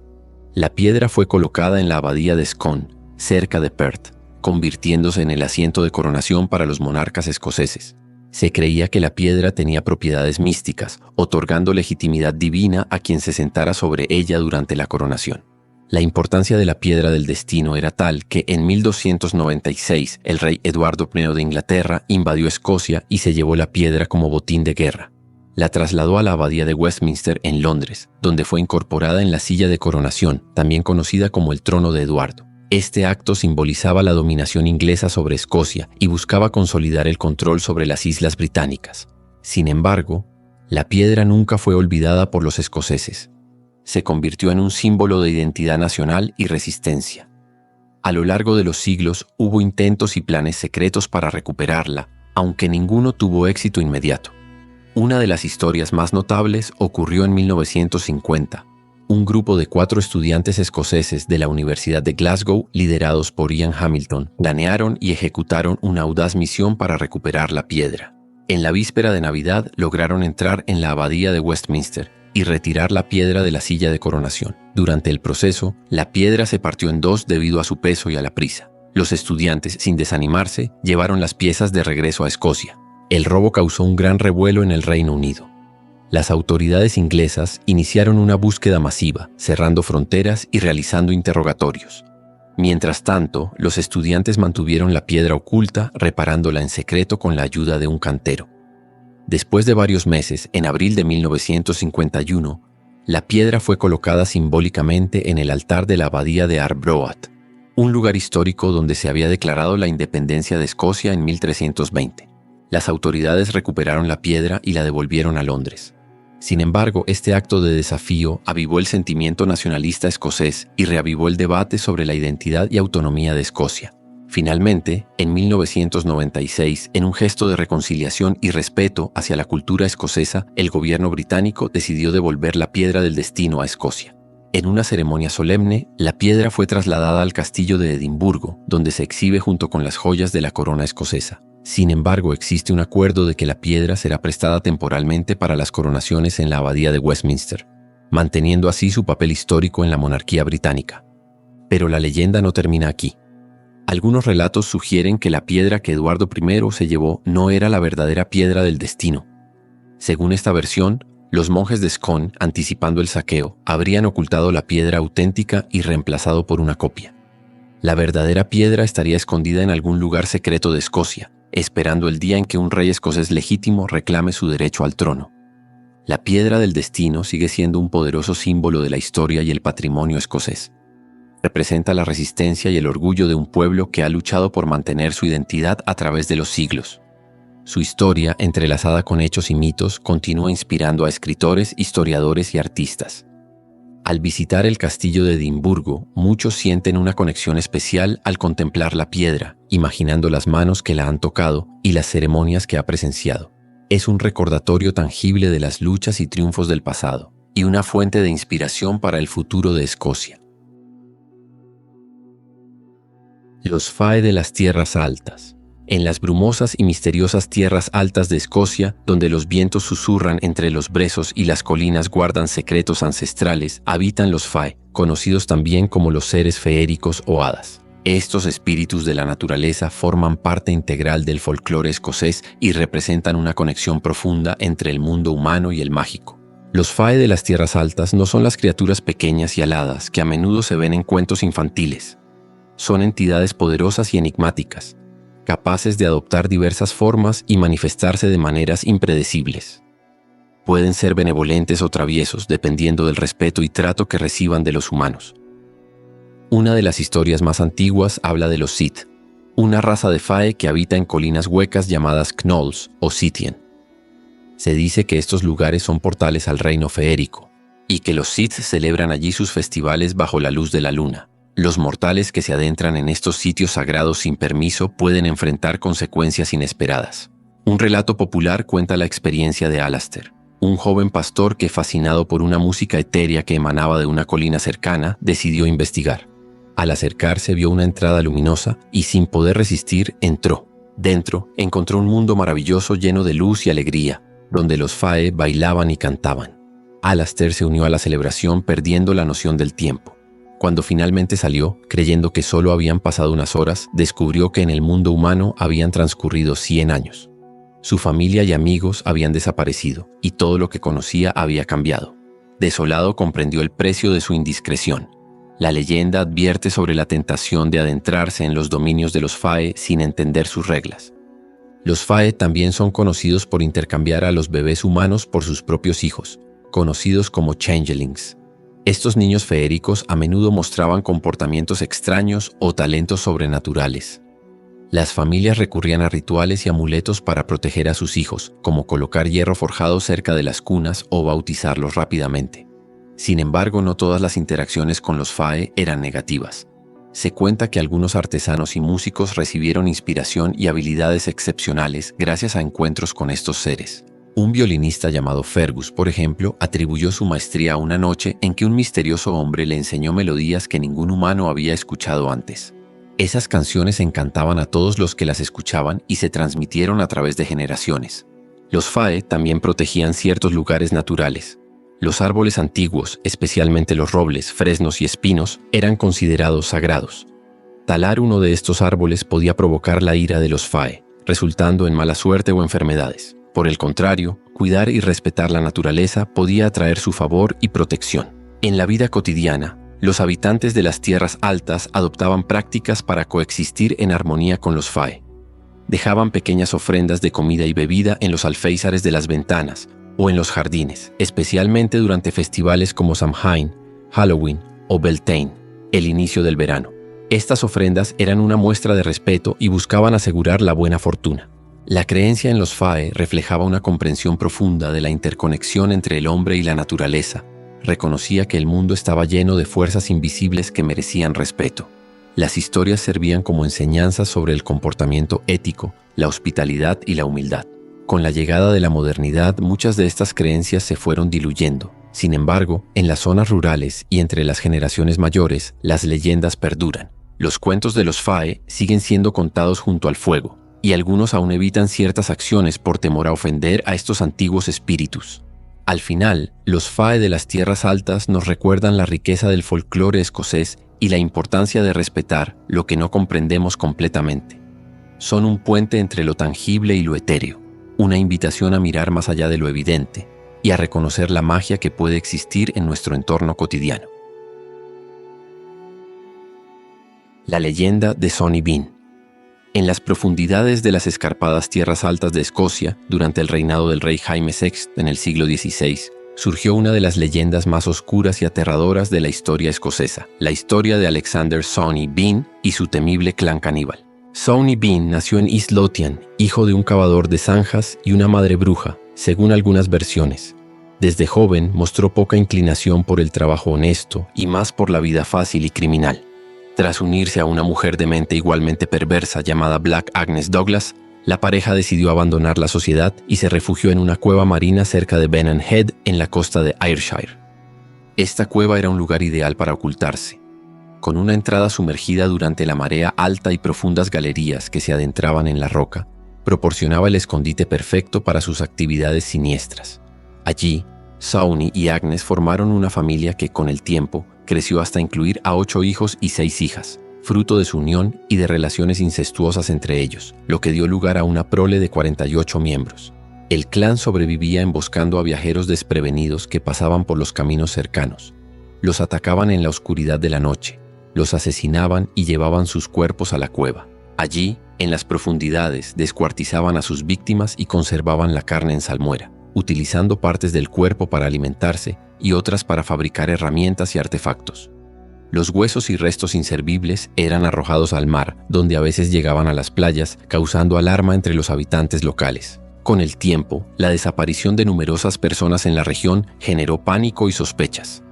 La piedra fue colocada en la abadía de Scone, cerca de Perth, convirtiéndose en el asiento de coronación para los monarcas escoceses. Se creía que la piedra tenía propiedades místicas, otorgando legitimidad divina a quien se sentara sobre ella durante la coronación. La importancia de la piedra del destino era tal que en 1296 el rey Eduardo I de Inglaterra invadió Escocia y se llevó la piedra como botín de guerra. La trasladó a la abadía de Westminster en Londres, donde fue incorporada en la silla de coronación, también conocida como el trono de Eduardo. Este acto simbolizaba la dominación inglesa sobre Escocia y buscaba consolidar el control sobre las islas británicas. Sin embargo, la piedra nunca fue olvidada por los escoceses. Se convirtió en un símbolo de identidad nacional y resistencia. A lo largo de los siglos hubo intentos y planes secretos para recuperarla, aunque ninguno tuvo éxito inmediato. Una de las historias más notables ocurrió en 1950. Un grupo de 4 estudiantes escoceses de la Universidad de Glasgow, liderados por Ian Hamilton, planearon y ejecutaron una audaz misión para recuperar la piedra. En la víspera de Navidad lograron entrar en la abadía de Westminster y retirar la piedra de la silla de coronación. Durante el proceso, la piedra se partió en 2 debido a su peso y a la prisa. Los estudiantes, sin desanimarse, llevaron las piezas de regreso a Escocia. El robo causó un gran revuelo en el Reino Unido. Las autoridades inglesas iniciaron una búsqueda masiva, cerrando fronteras y realizando interrogatorios. Mientras tanto, los estudiantes mantuvieron la piedra oculta, reparándola en secreto con la ayuda de un cantero. Después de varios meses, en abril de 1951, la piedra fue colocada simbólicamente en el altar de la abadía de Arbroath, un lugar histórico donde se había declarado la independencia de Escocia en 1320. Las autoridades recuperaron la piedra y la devolvieron a Londres. Sin embargo, este acto de desafío avivó el sentimiento nacionalista escocés y reavivó el debate sobre la identidad y autonomía de Escocia. Finalmente, en 1996, en un gesto de reconciliación y respeto hacia la cultura escocesa, el gobierno británico decidió devolver la piedra del destino a Escocia. En una ceremonia solemne, la piedra fue trasladada al castillo de Edimburgo, donde se exhibe junto con las joyas de la corona escocesa. Sin embargo, existe un acuerdo de que la piedra será prestada temporalmente para las coronaciones en la abadía de Westminster, manteniendo así su papel histórico en la monarquía británica. Pero la leyenda no termina aquí. Algunos relatos sugieren que la piedra que Eduardo I se llevó no era la verdadera piedra del destino. Según esta versión, los monjes de Scone, anticipando el saqueo, habrían ocultado la piedra auténtica y reemplazado por una copia. La verdadera piedra estaría escondida en algún lugar secreto de Escocia, esperando el día en que un rey escocés legítimo reclame su derecho al trono. La piedra del destino sigue siendo un poderoso símbolo de la historia y el patrimonio escocés. Representa la resistencia y el orgullo de un pueblo que ha luchado por mantener su identidad a través de los siglos. Su historia, entrelazada con hechos y mitos, continúa inspirando a escritores, historiadores y artistas. Al visitar el castillo de Edimburgo, muchos sienten una conexión especial al contemplar la piedra, imaginando las manos que la han tocado y las ceremonias que ha presenciado. Es un recordatorio tangible de las luchas y triunfos del pasado, y una fuente de inspiración para el futuro de Escocia. Los Fae de las Tierras Altas. En las brumosas y misteriosas tierras altas de Escocia, donde los vientos susurran entre los brezos y las colinas guardan secretos ancestrales, habitan los Fae, conocidos también como los seres feéricos o hadas. Estos espíritus de la naturaleza forman parte integral del folclore escocés y representan una conexión profunda entre el mundo humano y el mágico. Los Fae de las Tierras Altas no son las criaturas pequeñas y aladas que a menudo se ven en cuentos infantiles. Son entidades poderosas y enigmáticas, capaces de adoptar diversas formas y manifestarse de maneras impredecibles. Pueden ser benevolentes o traviesos dependiendo del respeto y trato que reciban de los humanos. Una de las historias más antiguas habla de los Sith, una raza de Fae que habita en colinas huecas llamadas Knolls o Sithien. Se dice que estos lugares son portales al reino feérico y que los Sith celebran allí sus festivales bajo la luz de la luna. Los mortales que se adentran en estos sitios sagrados sin permiso pueden enfrentar consecuencias inesperadas. Un relato popular cuenta la experiencia de Alastair, un joven pastor que, fascinado por una música etérea que emanaba de una colina cercana, decidió investigar. Al acercarse vio una entrada luminosa y, sin poder resistir, entró. Dentro encontró un mundo maravilloso lleno de luz y alegría, donde los Fae bailaban y cantaban. Alastair se unió a la celebración perdiendo la noción del tiempo. Cuando finalmente salió, creyendo que solo habían pasado unas horas, descubrió que en el mundo humano habían transcurrido 100 años. Su familia y amigos habían desaparecido y todo lo que conocía había cambiado. Desolado comprendió el precio de su indiscreción. La leyenda advierte sobre la tentación de adentrarse en los dominios de los Fae sin entender sus reglas. Los Fae también son conocidos por intercambiar a los bebés humanos por sus propios hijos, conocidos como changelings. Estos niños feéricos a menudo mostraban comportamientos extraños o talentos sobrenaturales. Las familias recurrían a rituales y amuletos para proteger a sus hijos, como colocar hierro forjado cerca de las cunas o bautizarlos rápidamente. Sin embargo, no todas las interacciones con los Fae eran negativas. Se cuenta que algunos artesanos y músicos recibieron inspiración y habilidades excepcionales gracias a encuentros con estos seres. Un violinista llamado Fergus, por ejemplo, atribuyó su maestría a una noche en que un misterioso hombre le enseñó melodías que ningún humano había escuchado antes. Esas canciones encantaban a todos los que las escuchaban y se transmitieron a través de generaciones. Los Fae también protegían ciertos lugares naturales. Los árboles antiguos, especialmente los robles, fresnos y espinos, eran considerados sagrados. Talar uno de estos árboles podía provocar la ira de los Fae, resultando en mala suerte o enfermedades. Por el contrario, cuidar y respetar la naturaleza podía atraer su favor y protección. En la vida cotidiana, los habitantes de las tierras altas adoptaban prácticas para coexistir en armonía con los Fae. Dejaban pequeñas ofrendas de comida y bebida en los alféizares de las ventanas o en los jardines, especialmente durante festivales como Samhain, Halloween o Beltane, el inicio del verano. Estas ofrendas eran una muestra de respeto y buscaban asegurar la buena fortuna. La creencia en los Fae reflejaba una comprensión profunda de la interconexión entre el hombre y la naturaleza. Reconocía que el mundo estaba lleno de fuerzas invisibles que merecían respeto. Las historias servían como enseñanzas sobre el comportamiento ético, la hospitalidad y la humildad. Con la llegada de la modernidad, muchas de estas creencias se fueron diluyendo, Sin embargo, en las zonas rurales y entre las generaciones mayores, las leyendas perduran. Los cuentos de los Fae siguen siendo contados junto al fuego, y algunos aún evitan ciertas acciones por temor a ofender a estos antiguos espíritus. Al final, los Fae de las tierras altas nos recuerdan la riqueza del folclore escocés y la importancia de respetar lo que no comprendemos completamente. Son un puente entre lo tangible y lo etéreo, una invitación a mirar más allá de lo evidente y a reconocer la magia que puede existir en nuestro entorno cotidiano. La leyenda de Sonny Bean. En las profundidades de las escarpadas tierras altas de Escocia, durante el reinado del rey Jaime VI en el siglo XVI, surgió una de las leyendas más oscuras y aterradoras de la historia escocesa, la historia de Alexander Sonny Bean y su temible clan caníbal. Sonny Bean nació en East Lothian, hijo de un cavador de zanjas y una madre bruja, según algunas versiones. Desde joven mostró poca inclinación por el trabajo honesto y más por la vida fácil y criminal. Tras unirse a una mujer de mente igualmente perversa llamada Black Agnes Douglas, la pareja decidió abandonar la sociedad y se refugió en una cueva marina cerca de Benham Head, en la costa de Ayrshire. Esta cueva era un lugar ideal para ocultarse. Con una entrada sumergida durante la marea alta y profundas galerías que se adentraban en la roca, proporcionaba el escondite perfecto para sus actividades siniestras. Allí, Sonny y Agnes formaron una familia que, con el tiempo, creció hasta incluir a 8 hijos y 6 hijas, fruto de su unión y de relaciones incestuosas entre ellos, lo que dio lugar a una prole de 48 miembros. El clan sobrevivía emboscando a viajeros desprevenidos que pasaban por los caminos cercanos. Los atacaban en la oscuridad de la noche, los asesinaban y llevaban sus cuerpos a la cueva. Allí, en las profundidades, descuartizaban a sus víctimas y conservaban la carne en salmuera, utilizando partes del cuerpo para alimentarse y otras para fabricar herramientas y artefactos. Los huesos y restos inservibles eran arrojados al mar, donde a veces llegaban a las playas, causando alarma entre los habitantes locales. Con el tiempo, la desaparición de numerosas personas en la región generó pánico y sospechas.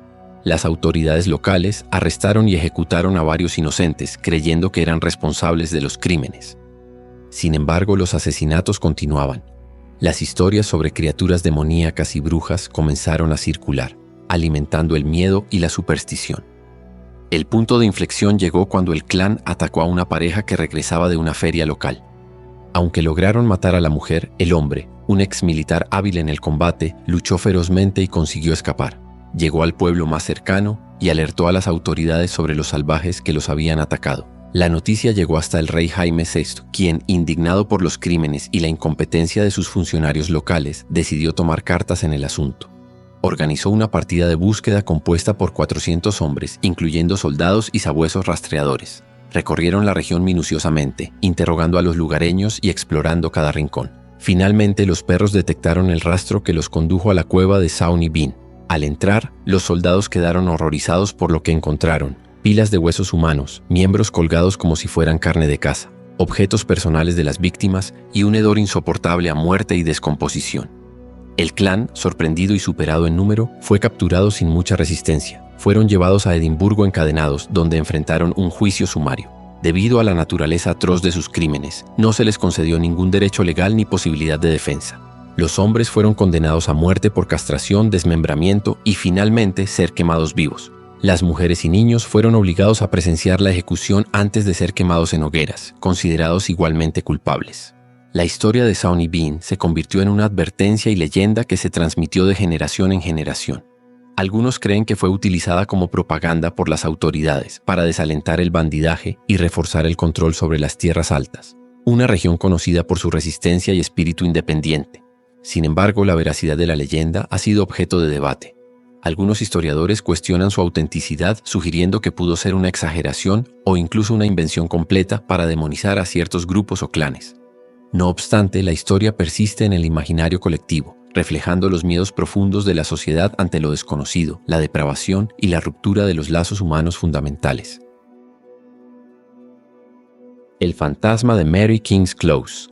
Las autoridades locales arrestaron y ejecutaron a varios inocentes, creyendo que eran responsables de los crímenes. Sin embargo, los asesinatos continuaban. Las historias sobre criaturas demoníacas y brujas comenzaron a circular, alimentando el miedo y la superstición. El punto de inflexión llegó cuando el clan atacó a una pareja que regresaba de una feria local. Aunque lograron matar a la mujer, el hombre, un ex militar hábil en el combate, luchó ferozmente y consiguió escapar. Llegó al pueblo más cercano y alertó a las autoridades sobre los salvajes que los habían atacado. La noticia llegó hasta el rey Jaime VI, quien, indignado por los crímenes y la incompetencia de sus funcionarios locales, decidió tomar cartas en el asunto. Organizó una partida de búsqueda compuesta por 400 hombres, incluyendo soldados y sabuesos rastreadores. Recorrieron la región minuciosamente, interrogando a los lugareños y explorando cada rincón. Finalmente, los perros detectaron el rastro que los condujo a la cueva de Sonny Bean. Al entrar, los soldados quedaron horrorizados por lo que encontraron: pilas de huesos humanos, miembros colgados como si fueran carne de caza, objetos personales de las víctimas y un hedor insoportable a muerte y descomposición. El clan, sorprendido y superado en número, fue capturado sin mucha resistencia. Fueron llevados a Edimburgo encadenados, donde enfrentaron un juicio sumario. Debido a la naturaleza atroz de sus crímenes, no se les concedió ningún derecho legal ni posibilidad de defensa. Los hombres fueron condenados a muerte por castración, desmembramiento y finalmente ser quemados vivos. Las mujeres y niños fueron obligados a presenciar la ejecución antes de ser quemados en hogueras, considerados igualmente culpables. La historia de Sonny Bean se convirtió en una advertencia y leyenda que se transmitió de generación en generación. Algunos creen que fue utilizada como propaganda por las autoridades para desalentar el bandidaje y reforzar el control sobre las tierras altas, una región conocida por su resistencia y espíritu independiente. Sin embargo, la veracidad de la leyenda ha sido objeto de debate. Algunos historiadores cuestionan su autenticidad, sugiriendo que pudo ser una exageración o incluso una invención completa para demonizar a ciertos grupos o clanes. No obstante, la historia persiste en el imaginario colectivo, reflejando los miedos profundos de la sociedad ante lo desconocido, la depravación y la ruptura de los lazos humanos fundamentales. El fantasma de Mary King's Close.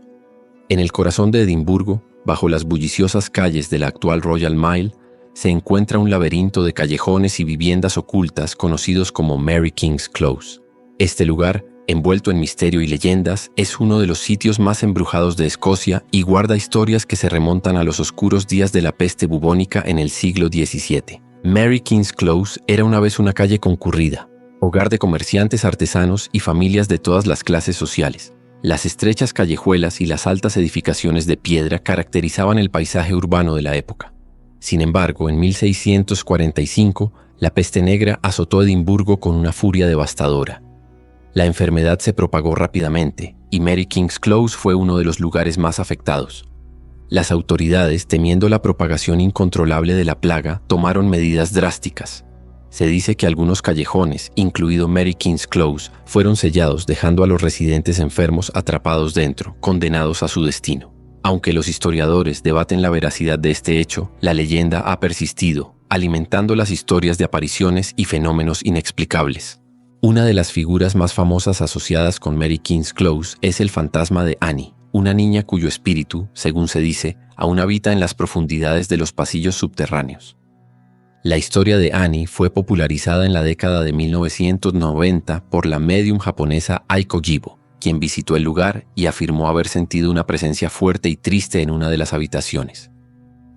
En el corazón de Edimburgo, bajo las bulliciosas calles de la actual Royal Mile, se encuentra un laberinto de callejones y viviendas ocultas conocidos como Mary King's Close. Este lugar envuelto en misterio y leyendas, es uno de los sitios más embrujados de Escocia y guarda historias que se remontan a los oscuros días de la peste bubónica en el siglo XVII. Mary King's Close era una vez una calle concurrida, hogar de comerciantes, artesanos y familias de todas las clases sociales. Las estrechas callejuelas y las altas edificaciones de piedra caracterizaban el paisaje urbano de la época. Sin embargo, en 1645, la peste negra azotó Edimburgo con una furia devastadora. La enfermedad se propagó rápidamente y Mary King's Close fue uno de los lugares más afectados. Las autoridades, temiendo la propagación incontrolable de la plaga, tomaron medidas drásticas. Se dice que algunos callejones, incluido Mary King's Close, fueron sellados dejando a los residentes enfermos atrapados dentro, condenados a su destino. Aunque los historiadores debaten la veracidad de este hecho, la leyenda ha persistido, alimentando las historias de apariciones y fenómenos inexplicables. Una de las figuras más famosas asociadas con Mary King's Close es el fantasma de Annie, una niña cuyo espíritu, según se dice, aún habita en las profundidades de los pasillos subterráneos. La historia de Annie fue popularizada en la década de 1990 por la médium japonesa Aiko Jibo, quien visitó el lugar y afirmó haber sentido una presencia fuerte y triste en una de las habitaciones.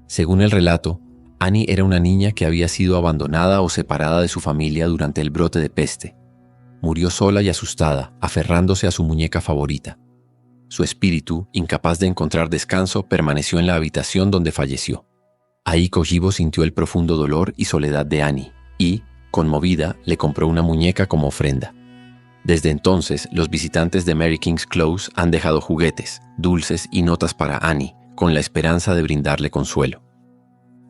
Según el relato, Annie era una niña que había sido abandonada o separada de su familia durante el brote de peste. Murió sola y asustada, aferrándose a su muñeca favorita. Su espíritu, incapaz de encontrar descanso, permaneció en la habitación donde falleció. Aiko Jibo sintió el profundo dolor y soledad de Annie y, conmovida, le compró una muñeca como ofrenda. Desde entonces, los visitantes de Mary King's Close han dejado juguetes, dulces y notas para Annie, con la esperanza de brindarle consuelo.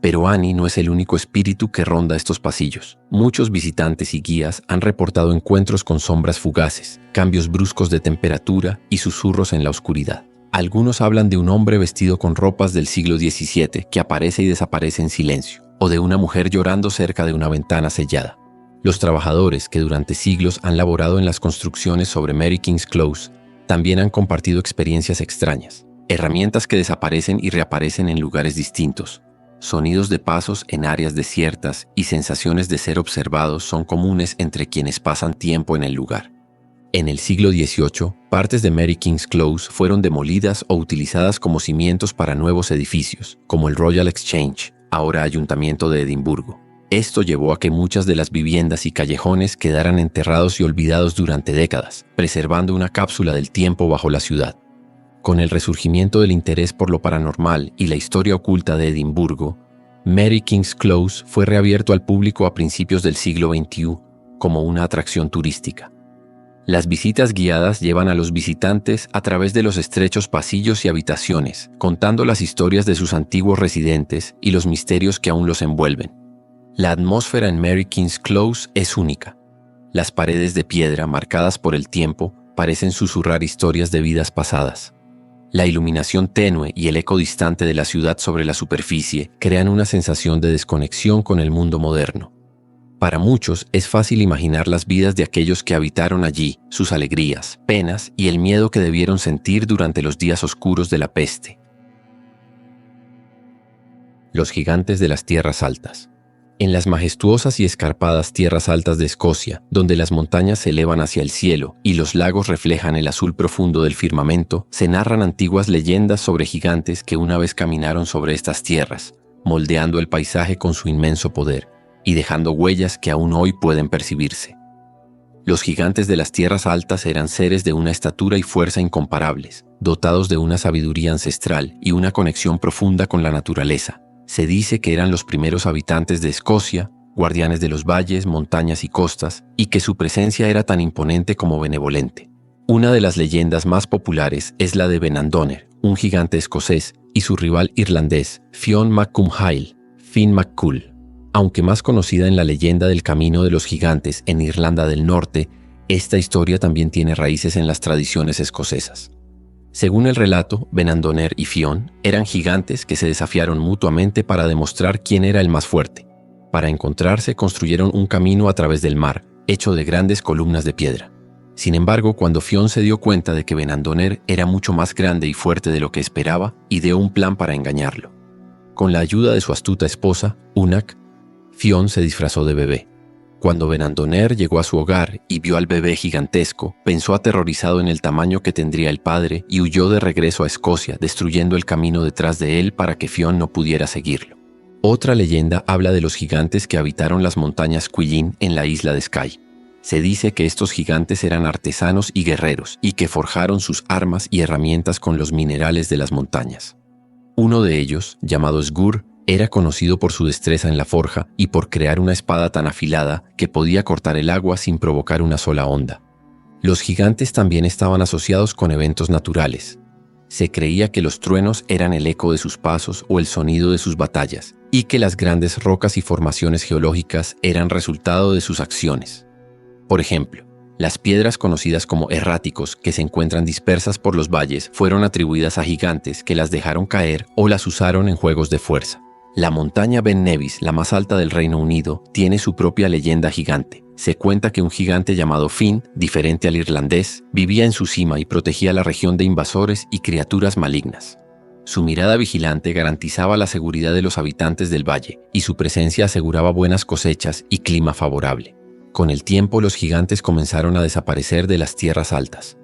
Pero Annie no es el único espíritu que ronda estos pasillos. Muchos visitantes y guías han reportado encuentros con sombras fugaces, cambios bruscos de temperatura y susurros en la oscuridad. Algunos hablan de un hombre vestido con ropas del siglo XVII que aparece y desaparece en silencio, o de una mujer llorando cerca de una ventana sellada. Los trabajadores que durante siglos han laborado en las construcciones sobre Mary King's Close también han compartido experiencias extrañas, herramientas que desaparecen y reaparecen en lugares distintos. Sonidos de pasos en áreas desiertas y sensaciones de ser observados son comunes entre quienes pasan tiempo en el lugar. En el siglo XVIII, partes de Mary King's Close fueron demolidas o utilizadas como cimientos para nuevos edificios, como el Royal Exchange, ahora Ayuntamiento de Edimburgo. Esto llevó a que muchas de las viviendas y callejones quedaran enterrados y olvidados durante décadas, preservando una cápsula del tiempo bajo la ciudad. Con el resurgimiento del interés por lo paranormal y la historia oculta de Edimburgo, Mary King's Close fue reabierto al público a principios del siglo XXI como una atracción turística. Las visitas guiadas llevan a los visitantes a través de los estrechos pasillos y habitaciones, contando las historias de sus antiguos residentes y los misterios que aún los envuelven. La atmósfera en Mary King's Close es única. Las paredes de piedra marcadas por el tiempo parecen susurrar historias de vidas pasadas. La iluminación tenue y el eco distante de la ciudad sobre la superficie crean una sensación de desconexión con el mundo moderno. Para muchos es fácil imaginar las vidas de aquellos que habitaron allí, sus alegrías, penas y el miedo que debieron sentir durante los días oscuros de la peste. Los gigantes de las tierras altas. En las majestuosas y escarpadas tierras altas de Escocia, donde las montañas se elevan hacia el cielo y los lagos reflejan el azul profundo del firmamento, se narran antiguas leyendas sobre gigantes que una vez caminaron sobre estas tierras, moldeando el paisaje con su inmenso poder y dejando huellas que aún hoy pueden percibirse. Los gigantes de las tierras altas eran seres de una estatura y fuerza incomparables, dotados de una sabiduría ancestral y una conexión profunda con la naturaleza. Se dice que eran los primeros habitantes de Escocia, guardianes de los valles, montañas y costas, y que su presencia era tan imponente como benevolente. Una de las leyendas más populares es la de Benandonner, un gigante escocés, y su rival irlandés, Fionn MacCumhail, Finn MacCool. Aunque más conocida en la leyenda del Camino de los Gigantes en Irlanda del Norte, esta historia también tiene raíces en las tradiciones escocesas. Según el relato, Benandonner y Fionn eran gigantes que se desafiaron mutuamente para demostrar quién era el más fuerte. Para encontrarse, construyeron un camino a través del mar, hecho de grandes columnas de piedra. Sin embargo, cuando Fionn se dio cuenta de que Benandonner era mucho más grande y fuerte de lo que esperaba, ideó un plan para engañarlo. Con la ayuda de su astuta esposa, Unak, Fionn se disfrazó de bebé. Cuando Benandoner llegó a su hogar y vio al bebé gigantesco, pensó aterrorizado en el tamaño que tendría el padre y huyó de regreso a Escocia, destruyendo el camino detrás de él para que Fionn no pudiera seguirlo. Otra leyenda habla de los gigantes que habitaron las montañas Cuillin en la isla de Skye. Se dice que estos gigantes eran artesanos y guerreros y que forjaron sus armas y herramientas con los minerales de las montañas. Uno de ellos, llamado Sgur, era conocido por su destreza en la forja y por crear una espada tan afilada que podía cortar el agua sin provocar una sola onda. Los gigantes también estaban asociados con eventos naturales. Se creía que los truenos eran el eco de sus pasos o el sonido de sus batallas, y que las grandes rocas y formaciones geológicas eran resultado de sus acciones. Por ejemplo, las piedras conocidas como erráticos, que se encuentran dispersas por los valles, fueron atribuidas a gigantes que las dejaron caer o las usaron en juegos de fuerza. La montaña Ben Nevis, la más alta del Reino Unido, tiene su propia leyenda gigante. Se cuenta que un gigante llamado Finn, diferente al irlandés, vivía en su cima y protegía la región de invasores y criaturas malignas. Su mirada vigilante garantizaba la seguridad de los habitantes del valle, y su presencia aseguraba buenas cosechas y clima favorable. Con el tiempo, los gigantes comenzaron a desaparecer de las tierras altas.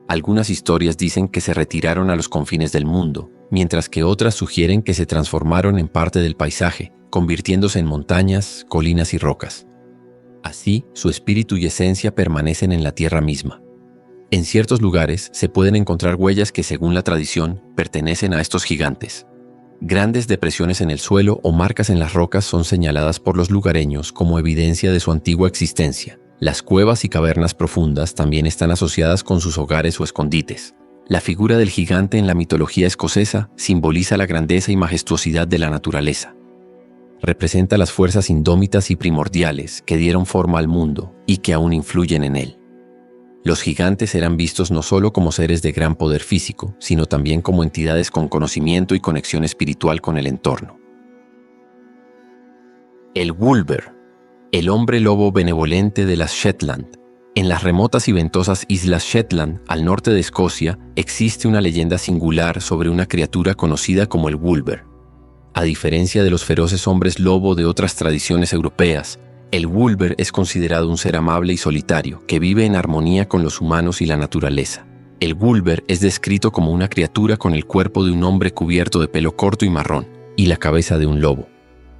Algunas historias dicen que se retiraron a los confines del mundo, mientras que otras sugieren que se transformaron en parte del paisaje, convirtiéndose en montañas, colinas y rocas. Así, su espíritu y esencia permanecen en la tierra misma. En ciertos lugares se pueden encontrar huellas que, según la tradición, pertenecen a estos gigantes. Grandes depresiones en el suelo o marcas en las rocas son señaladas por los lugareños como evidencia de su antigua existencia. Las cuevas y cavernas profundas también están asociadas con sus hogares o escondites. La figura del gigante en la mitología escocesa simboliza la grandeza y majestuosidad de la naturaleza. Representa las fuerzas indómitas y primordiales que dieron forma al mundo y que aún influyen en él. Los gigantes eran vistos no solo como seres de gran poder físico, sino también como entidades con conocimiento y conexión espiritual con el entorno. El Wulver, el hombre lobo benevolente de las Shetland. En las remotas y ventosas islas Shetland, al norte de Escocia, existe una leyenda singular sobre una criatura conocida como el Wulver. A diferencia de los feroces hombres lobo de otras tradiciones europeas, el Wulver es considerado un ser amable y solitario que vive en armonía con los humanos y la naturaleza. El Wulver es descrito como una criatura con el cuerpo de un hombre cubierto de pelo corto y marrón y la cabeza de un lobo.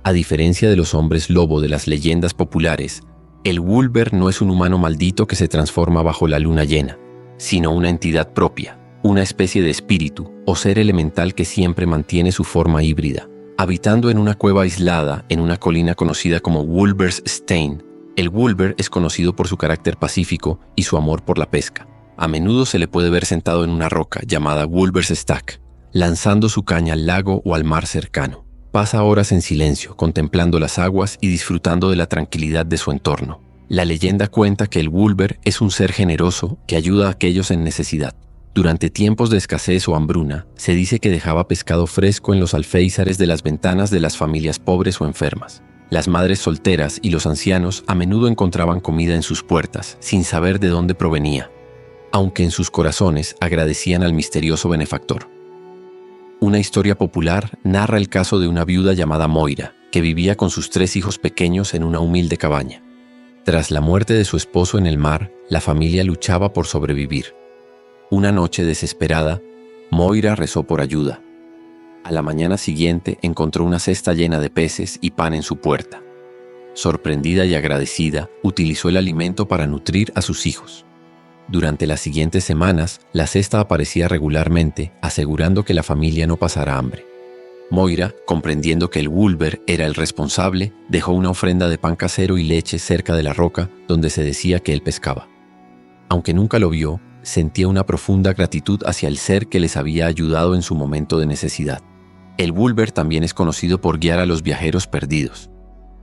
A diferencia de los hombres lobo de las leyendas populares, el Wulver no es un humano maldito que se transforma bajo la luna llena, sino una entidad propia, una especie de espíritu o ser elemental que siempre mantiene su forma híbrida. Habitando en una cueva aislada en una colina conocida como Wulver's Stein, el Wulver es conocido por su carácter pacífico y su amor por la pesca. A menudo se le puede ver sentado en una roca llamada Wulver's Stack, lanzando su caña al lago o al mar cercano. Pasa horas en silencio, contemplando las aguas y disfrutando de la tranquilidad de su entorno. La leyenda cuenta que el Wulver es un ser generoso que ayuda a aquellos en necesidad. Durante tiempos de escasez o hambruna, se dice que dejaba pescado fresco en los alféizares de las ventanas de las familias pobres o enfermas. Las madres solteras y los ancianos a menudo encontraban comida en sus puertas, sin saber de dónde provenía, aunque en sus corazones agradecían al misterioso benefactor. Una historia popular narra el caso de una viuda llamada Moira, que vivía con sus 3 hijos pequeños en una humilde cabaña. Tras la muerte de su esposo en el mar, la familia luchaba por sobrevivir. Una noche desesperada, Moira rezó por ayuda. A la mañana siguiente encontró una cesta llena de peces y pan en su puerta. Sorprendida y agradecida, utilizó el alimento para nutrir a sus hijos. Durante las siguientes semanas, la cesta aparecía regularmente, asegurando que la familia no pasara hambre. Moira, comprendiendo que el Wulver era el responsable, dejó una ofrenda de pan casero y leche cerca de la roca donde se decía que él pescaba. Aunque nunca lo vio, sentía una profunda gratitud hacia el ser que les había ayudado en su momento de necesidad. El Wulver también es conocido por guiar a los viajeros perdidos.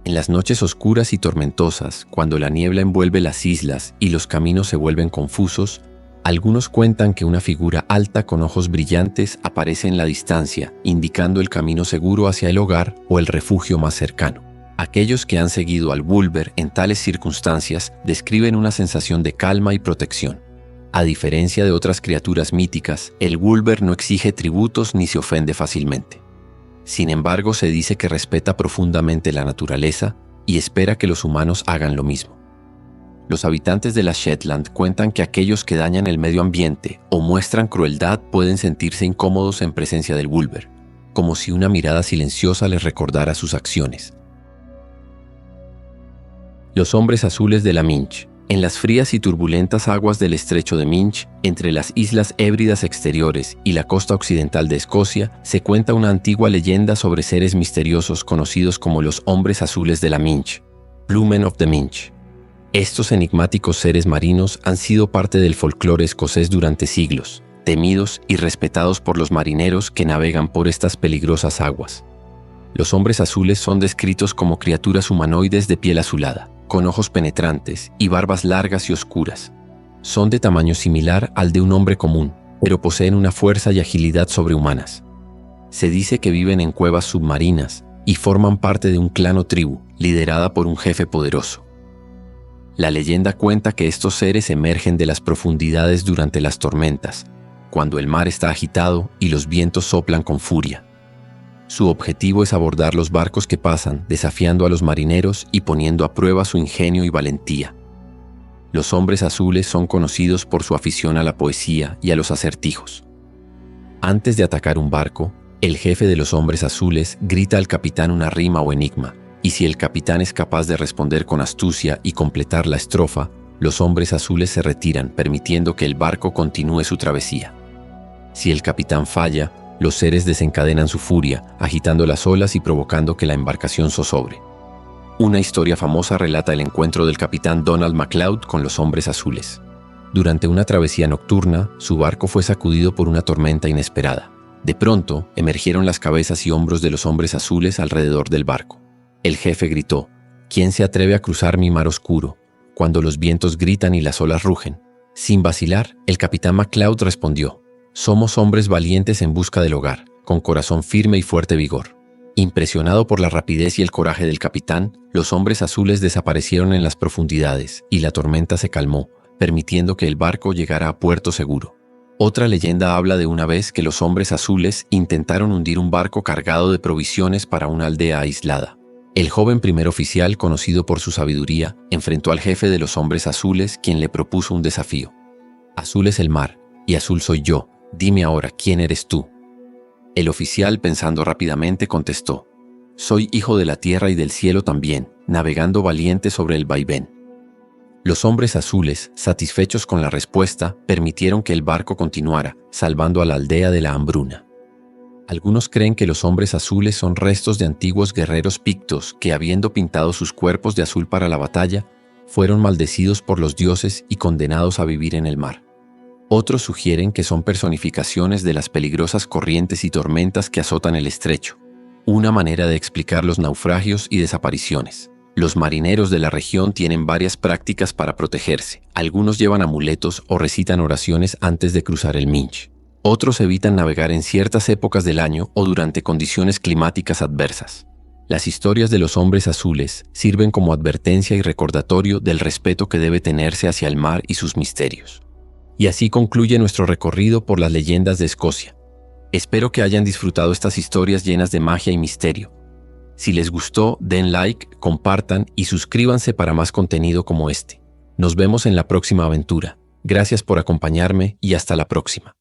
En las noches oscuras y tormentosas, cuando la niebla envuelve las islas y los caminos se vuelven confusos, algunos cuentan que una figura alta con ojos brillantes aparece en la distancia, indicando el camino seguro hacia el hogar o el refugio más cercano. Aquellos que han seguido al Wulver en tales circunstancias describen una sensación de calma y protección. A diferencia de otras criaturas míticas, el Wulver no exige tributos ni se ofende fácilmente. Sin embargo, se dice que respeta profundamente la naturaleza y espera que los humanos hagan lo mismo. Los habitantes de las Shetland cuentan que aquellos que dañan el medio ambiente o muestran crueldad pueden sentirse incómodos en presencia del Wulver, como si una mirada silenciosa les recordara sus acciones. Los hombres azules de la Minch. En las frías y turbulentas aguas del estrecho de Minch, entre las islas Hébridas exteriores y la costa occidental de Escocia, se cuenta una antigua leyenda sobre seres misteriosos conocidos como los hombres azules de la Minch, Blue Men of the Minch. Estos enigmáticos seres marinos han sido parte del folclore escocés durante siglos, temidos y respetados por los marineros que navegan por estas peligrosas aguas. Los hombres azules son descritos como criaturas humanoides de piel azulada, con ojos penetrantes y barbas largas y oscuras. Son de tamaño similar al de un hombre común, pero poseen una fuerza y agilidad sobrehumanas. Se dice que viven en cuevas submarinas y forman parte de un clan o tribu, liderada por un jefe poderoso. La leyenda cuenta que estos seres emergen de las profundidades durante las tormentas, cuando el mar está agitado y los vientos soplan con furia. Su objetivo es abordar los barcos que pasan, desafiando a los marineros y poniendo a prueba su ingenio y valentía. Los hombres azules son conocidos por su afición a la poesía y a los acertijos. Antes de atacar un barco, el jefe de los hombres azules grita al capitán una rima o enigma, y si el capitán es capaz de responder con astucia y completar la estrofa, los hombres azules se retiran, permitiendo que el barco continúe su travesía. Si el capitán falla, los seres desencadenan su furia, agitando las olas y provocando que la embarcación zozobre. Una historia famosa relata el encuentro del capitán Donald MacLeod con los hombres azules. Durante una travesía nocturna, su barco fue sacudido por una tormenta inesperada. De pronto, emergieron las cabezas y hombros de los hombres azules alrededor del barco. El jefe gritó: «¿Quién se atreve a cruzar mi mar oscuro, cuando los vientos gritan y las olas rugen?». Sin vacilar, el capitán MacLeod respondió: «Somos hombres valientes en busca del hogar, con corazón firme y fuerte vigor». Impresionado por la rapidez y el coraje del capitán, los hombres azules desaparecieron en las profundidades y la tormenta se calmó, permitiendo que el barco llegara a puerto seguro. Otra leyenda habla de una vez que los hombres azules intentaron hundir un barco cargado de provisiones para una aldea aislada. El joven primer oficial, conocido por su sabiduría, enfrentó al jefe de los hombres azules, quien le propuso un desafío. «Azul es el mar, y azul soy yo. Dime ahora, ¿quién eres tú?». El oficial, pensando rápidamente, contestó: «Soy hijo de la tierra y del cielo también, navegando valiente sobre el vaivén». Los hombres azules, satisfechos con la respuesta, permitieron que el barco continuara, salvando a la aldea de la hambruna. Algunos creen que los hombres azules son restos de antiguos guerreros pictos que, habiendo pintado sus cuerpos de azul para la batalla, fueron maldecidos por los dioses y condenados a vivir en el mar. Otros sugieren que son personificaciones de las peligrosas corrientes y tormentas que azotan el estrecho, una manera de explicar los naufragios y desapariciones. Los marineros de la región tienen varias prácticas para protegerse. Algunos llevan amuletos o recitan oraciones antes de cruzar el Minch. Otros evitan navegar en ciertas épocas del año o durante condiciones climáticas adversas. Las historias de los hombres azules sirven como advertencia y recordatorio del respeto que debe tenerse hacia el mar y sus misterios. Y así concluye nuestro recorrido por las leyendas de Escocia. Espero que hayan disfrutado estas historias llenas de magia y misterio. Si les gustó, den like, compartan y suscríbanse para más contenido como este. Nos vemos en la próxima aventura. Gracias por acompañarme y hasta la próxima.